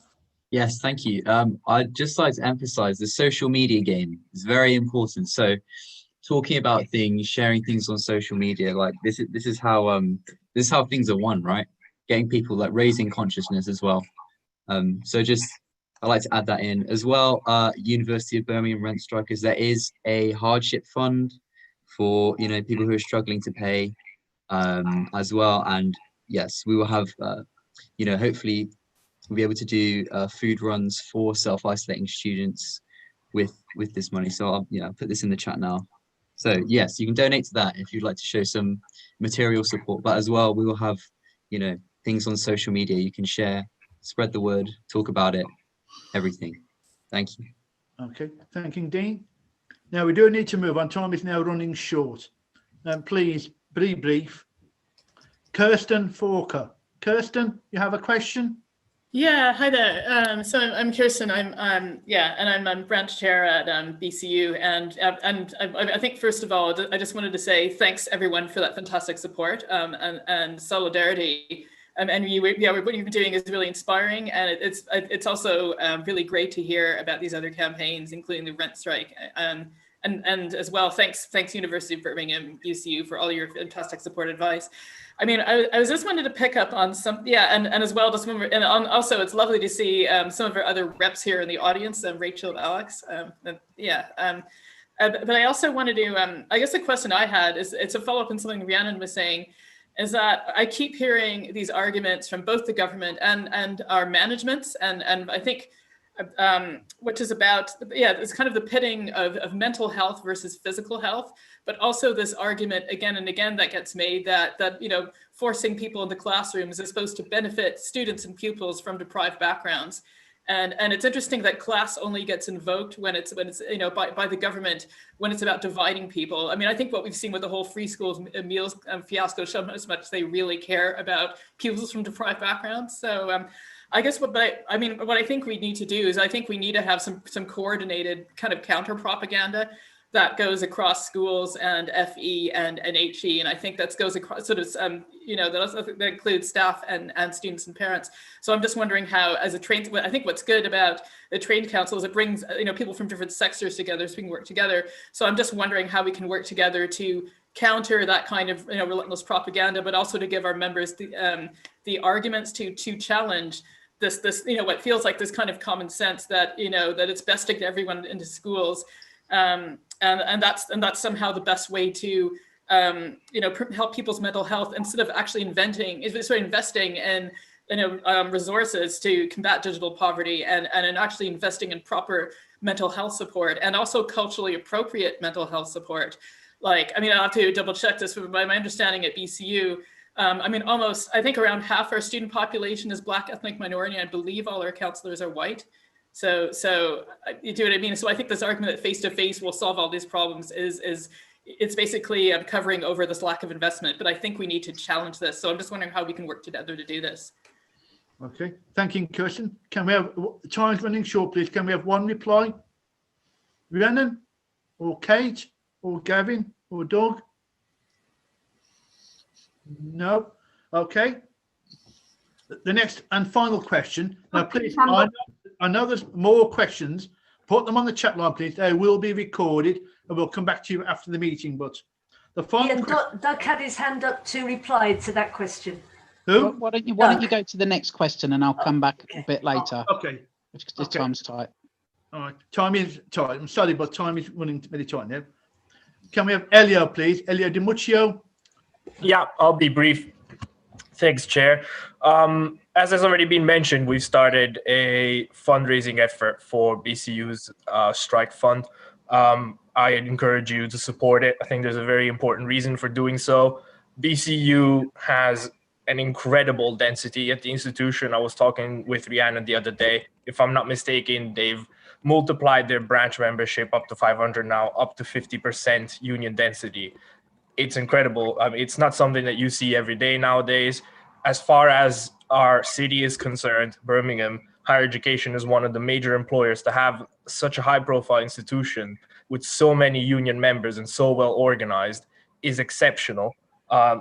Yes, thank you. I'd just like to emphasize the social media game is very important. So talking about things, sharing things on social media, like this is how things are won, right? Getting people, like, raising consciousness as well. So just I'd like to add that in as well. University of Birmingham rent strikers, there is a hardship fund for, you know, people who are struggling to pay as well. And yes, we will have, you know, hopefully we'll be able to do food runs for self-isolating students with this money. So I'll put this in the chat now. So yes, you can donate to that if you'd like to show some material support, but as well, we will have, you know, things on social media you can share, spread the word, talk about it, everything. Thank you. Okay, thank you, Dean. Now we do need to move on. Time is now running short. Please be brief. Kirsten Forker. Kirsten, you have a question? Yeah, hi there. So I'm Kirsten. I'm branch chair at BCU, and I think first of all, I just wanted to say thanks everyone for that fantastic support and solidarity. And what you've been doing is really inspiring, and it's also really great to hear about these other campaigns, including the rent strike. And as well, thanks University of Birmingham, UCU, for all your fantastic support advice. I mean, I was just wanted to pick up on some, and as well, just remember, and also it's lovely to see some of our other reps here in the audience, Rachel, Alex, but I also wanted to, I guess the question I had is, it's a follow-up on something Rhiannon was saying, is that I keep hearing these arguments from both the government and our managements, and I think, which is about, it's kind of the pitting of mental health versus physical health, but also this argument again and again that gets made that you know, forcing people into classrooms is supposed to benefit students and pupils from deprived backgrounds. And it's interesting that class only gets invoked when it's you know, by the government, when it's about dividing people. I mean, I think what we've seen with the whole free schools meals fiasco shows as much as they really care about pupils from deprived backgrounds. So I guess what I think we need to do is, I think we need to have some coordinated kind of counter propaganda that goes across schools and FE and HE, and I think that goes across sort of you know, that includes staff and students and parents. So I'm just wondering how, as a trained, I think what's good about the trained council is it brings, you know, people from different sectors together so we can work together. So I'm just wondering how we can work together to counter that kind of, you know, relentless propaganda, but also to give our members the arguments to challenge this, you know, what feels like this kind of common sense that, you know, that it's best to get everyone into schools. And that's somehow the best way to, you know, help people's mental health, instead of actually investing in, you know, resources to combat digital poverty and actually investing in proper mental health support, and also culturally appropriate mental health support. Like, I mean, I'll have to double check this, but by my understanding at BCU, I mean, I think around half our student population is Black ethnic minority. I believe all our counselors are white. So you do what I mean? So I think this argument that face-to-face will solve all these problems it's basically covering over this lack of investment, but I think we need to challenge this. So I'm just wondering how we can work together to do this. Okay, thank you, Kirsten. Can we have, time's running short, please. Can we have one reply? Rhiannon, or Kate, or Gavin, or Doug? No. Okay. The next and final question. Now, please, I know there's more questions. Put them on the chat line, please. They will be recorded, and we'll come back to you after the meeting. But the final Doug had his hand up to reply to that question. Who? Why don't you go to the next question, and I'll come back a bit later. Okay. If the time's tight. All right. Time is tight. I'm sorry, but time is running very tight now. Can we have Elio, please? Elio Di Muccio. Yeah, I'll be brief. Thanks, Chair. as has already been mentioned, we've started a fundraising effort for BCU's strike fund. I encourage you to support it. I think there's a very important reason for doing so. BCU has an incredible density at the institution. I was talking with Rhiannon the other day. If I'm not mistaken, they've multiplied their branch membership up to 500 now, up to 50% union density. It's incredible. I mean, it's not something that you see every day nowadays. As far as our city is concerned, Birmingham, higher education is one of the major employers. To have such a high profile institution with so many union members and so well organized is exceptional,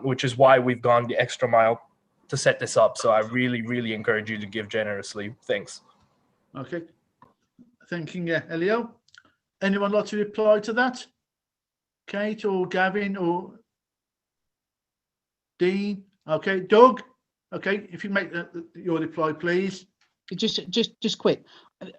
which is why we've gone the extra mile to set this up. So I really, really encourage you to give generously. Thanks. Okay. Thanking Elio. Anyone like to reply to that? Kate or Gavin or Dean? Okay, Doug. Okay, if you make your reply, please. Just quick.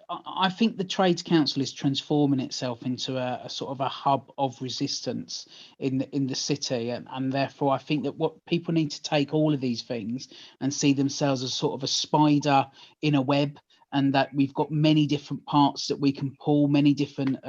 I think the Trades Council is transforming itself into a sort of a hub of resistance in the city, and therefore I think that what people need to take all of these things and see themselves as sort of a spider in a web, and that we've got many different parts that we can pull, many different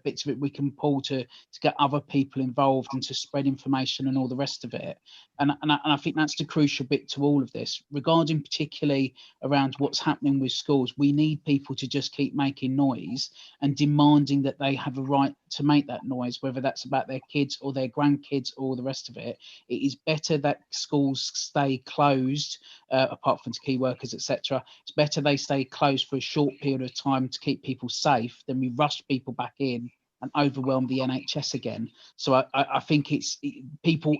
bits of it we can pull to get other people involved and to spread information and all the rest of it. And I think that's the crucial bit to all of this. Regarding particularly around what's happening with schools, we need people to just keep making noise and demanding that they have a right to make that noise, whether that's about their kids or their grandkids or the rest of it. It is better that schools stay closed, apart from to key workers, etc. It's better they stay closed for a short period of time to keep people safe than we rush people back in and overwhelm the NHS again. So I think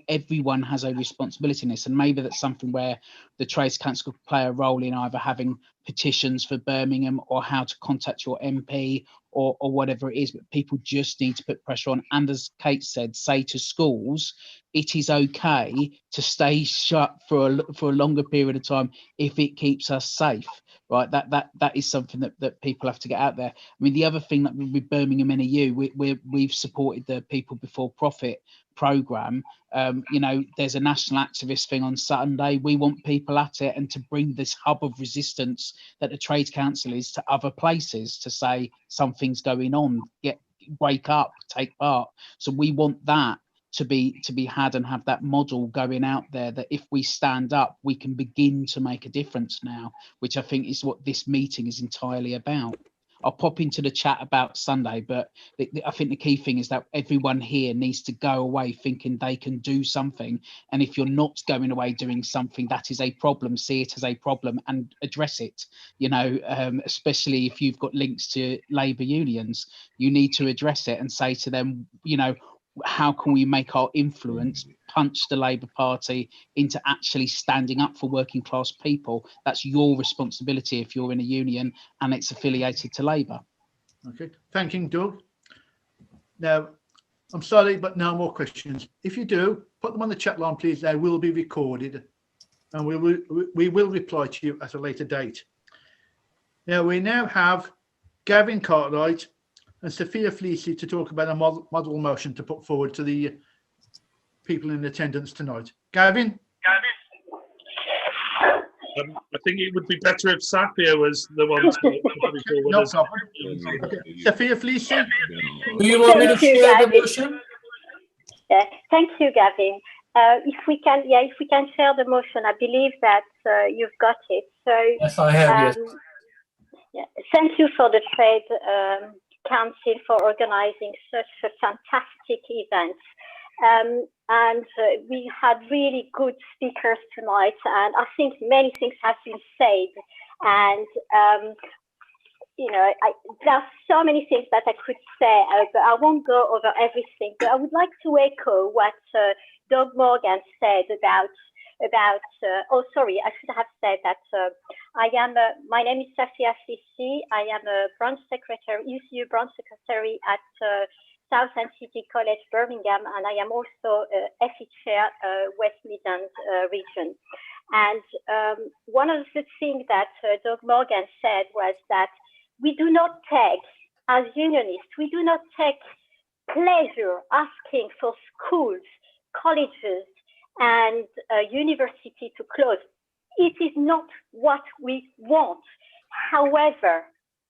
everyone has a responsibility in this, and maybe that's something where the Trades Council could play a role in either having petitions for Birmingham or how to contact your MP or whatever it is, but people just need to put pressure on. And as Kate said, say to schools, it is okay to stay shut for a longer period of time if it keeps us safe, right? That is something that people have to get out there. I mean, the other thing that with Birmingham NEU, we've supported the People Before Profit program. There's a national activist thing on Saturday. We want people at it and to bring this hub of resistance that the Trades Council is to other places to say something's going on, wake up, take part. So we want that to be had and have that model going out there, that if we stand up, we can begin to make a difference now, which I think is what this meeting is entirely about. I'll pop into the chat about Sunday, but I think the key thing is that everyone here needs to go away thinking they can do something. And if you're not going away doing something, that is a problem. See it as a problem and address it. Especially if you've got links to labour unions, you need to address it and say to them, how can we make our influence punch the Labour Party into actually standing up for working class people? That's your responsibility if you're in a union and it's affiliated to Labour. Okay, thanking Doug. Now, I'm sorry, but no more questions. If you do, put them on the chat line, please. They will be recorded and we will reply to you at a later date. Now, we now have Gavin Cartwright and Sophia Fleecy to talk about a model motion to put forward to the people in attendance tonight. Gavin? I think it would be better if Sophia was the one to put forward. No problem. Okay. Sophia Fleecy? Do you want me to share the motion? Yeah, thank you, Gavin. If we can share the motion, I believe that you've got it. So yes, I have. Yes. Yeah, thank you for the Trade Council for organizing such a fantastic event. And we had really good speakers tonight, and I think many things have been said. And there are so many things that I could say, but I won't go over everything. But I would like to echo what Doug Morgan said about. Oh, sorry, I should have said that my name is Sophia Fleecy. I am a branch secretary, UCU branch secretary at Southend City College, Birmingham, and I am also FE chair, West Midlands region. And one of the things that Doug Morgan said was that we do not take, as unionists, we do not take pleasure asking for schools, colleges, and university to close. it is not what we want. However,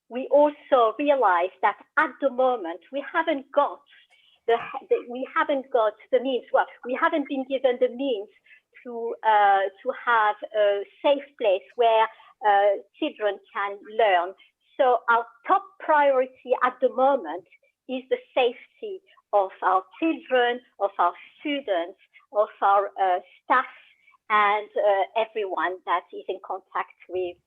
we also realize that at the moment we haven't got the means. Well, we haven't been given the means to have a safe place where children can learn. So our top priority at the moment is the safety of our children, of our students, of our staff, and everyone that is in contact with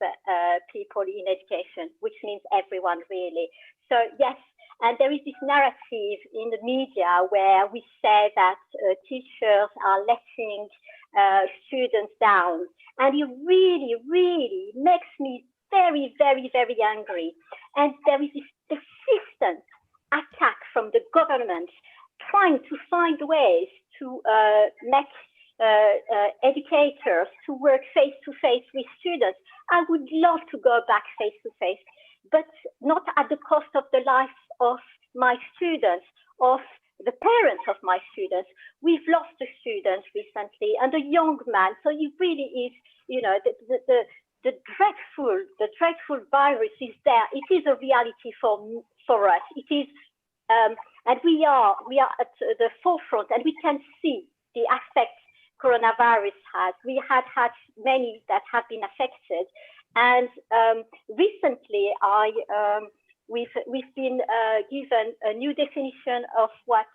people in education, which means everyone really. So yes, and there is this narrative in the media where we say that teachers are letting students down, and it really, really makes me very, very, very angry. And there is this persistent attack from the government trying to find ways to make educators to work face-to-face with students. I would love to go back face-to-face, but not at the cost of the life of my students, of the parents of my students. We've lost a student recently, and a young man. So it really is, you know, the dreadful virus is there. It is a reality for us. It is, and we are at the forefront, and we can see the effects coronavirus has. We had many that have been affected, and recently we've been given a new definition of what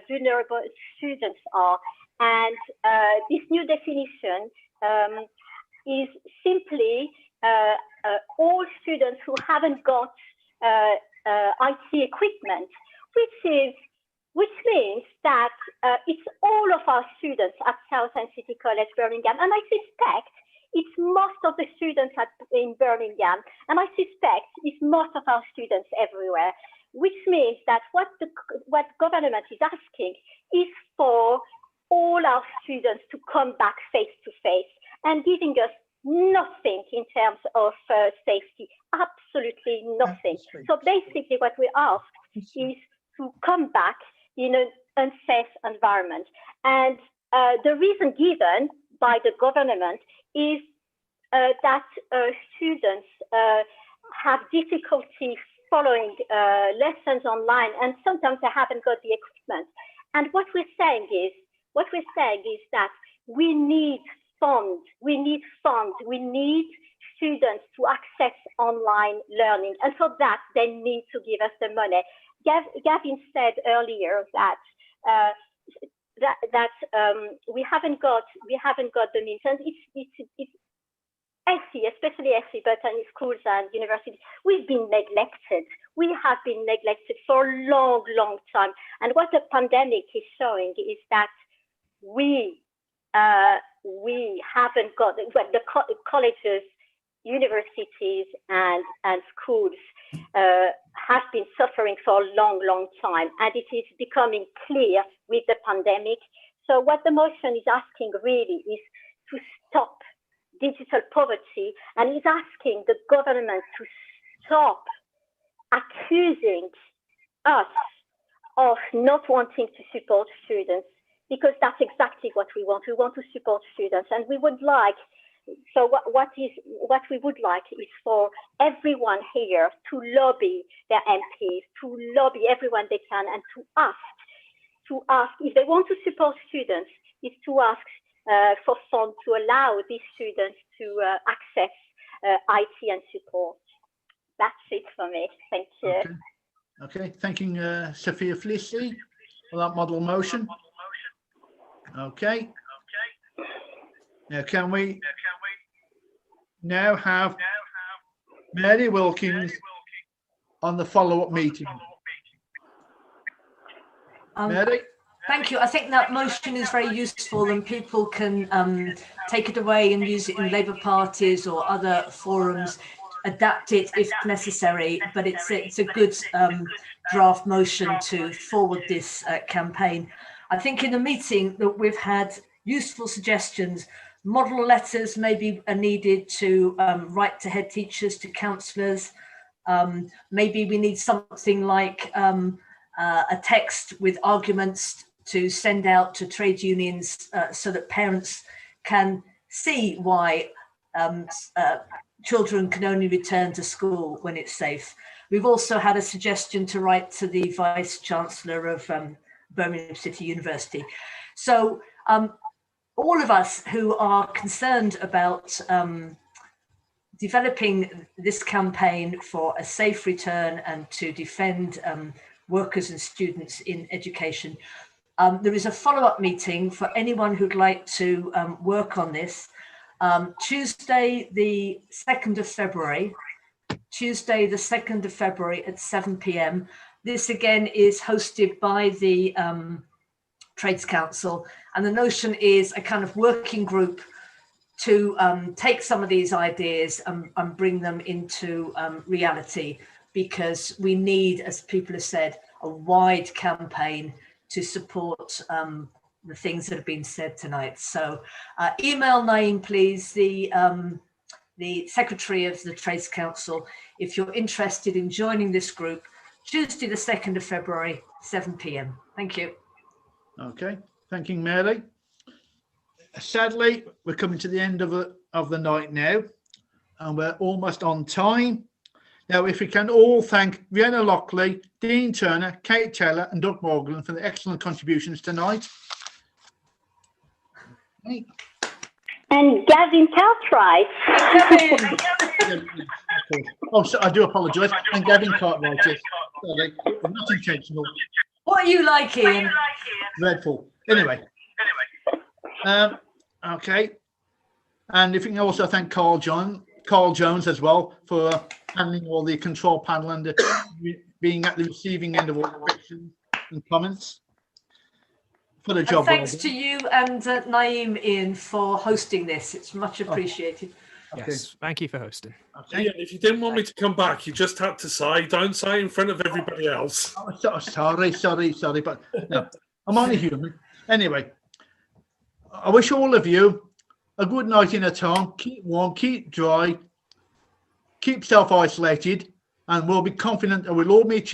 vulnerable students are, and this new definition is simply all students who haven't got IT equipment, which means that it's all of our students at Southend City College, Birmingham, and I suspect it's most of the students in Birmingham, and I suspect it's most of our students everywhere, which means that what government is asking is for all our students to come back face to face and giving us nothing in terms of safety, absolutely nothing. So basically what we ask is to come back in an unsafe environment. And the reason given by the government is that students have difficulty following lessons online, and sometimes they haven't got the equipment. And what we're saying is that we need funds, we need students to access online learning, and for that they need to give us the money. Gavin said earlier that we haven't got the means, and it's SE, especially SE, but in schools and universities, we've been neglected. We have been neglected for a long, long time. And what the pandemic is showing is that we haven't got, well, the colleges, universities, and schools have been suffering for a long, long time, and it is becoming clear with the pandemic. So what the motion is asking really is to stop digital poverty, and is asking the government to stop accusing us of not wanting to support students, because that's exactly what we want. We want to support students, and we would like, so what we would like is for everyone here to lobby their MPs, to lobby everyone they can, and to ask if they want to support students, is to ask for funds to allow these students to access IT and support. That's it for me. Thank you. Okay. Thanking Sophia Felicity for that model motion. Okay. Now, can we now have Mary Wilkins on the follow-up meeting? Mary? Thank you. I think that motion is very useful, and people can take it away and use it in Labour parties or other forums, adapt it if necessary. But it's a good draft motion to forward this campaign. I think in the meeting that we've had useful suggestions. Model letters maybe are needed to write to head teachers, to counsellors. Maybe we need something like a text with arguments to send out to trade unions so that parents can see why children can only return to school when it's safe. We've also had a suggestion to write to the Vice Chancellor of Birmingham City University. So all of us who are concerned about developing this campaign for a safe return and to defend workers and students in education, there is a follow-up meeting for anyone who'd like to work on this. Tuesday, the 2nd of February, at 7 p.m. This again is hosted by the Trades Council, and the notion is a kind of working group to take some of these ideas and bring them into reality, because we need, as people have said, a wide campaign to support the things that have been said tonight. So email Naeem, please, the Secretary of the Trades Council, if you're interested in joining this group, Tuesday the 2nd of February, 7 p.m. Thank you. Okay, thank you, Mary. Sadly, we're coming to the end of the night now, and we're almost on time. Now, if we can all thank Vienna Lockley, Dean Turner, Kate Taylor, and Doug Morgan for the excellent contributions tonight. And Gavin Cartwright. Oh, so I do apologise. And Gavin Cartwright. Yes. Sorry, not intentional. What are you like, Ian? Dreadful. Anyway. Okay. And if you can also thank Carl Jones as well for handling all the control panel and being at the receiving end of all the questions and comments. For the job. And thanks to you and Naeem, Ian, for hosting this. It's much appreciated. Yes, thank you for hosting. Okay. Yeah, if you didn't want me to come back, you just had to say, don't say it in front of everybody else. Oh, sorry, but no, I'm only human. Anyway, I wish all of you a good night in at home. Keep warm, keep dry, keep self-isolated, and we'll be confident that we'll all meet each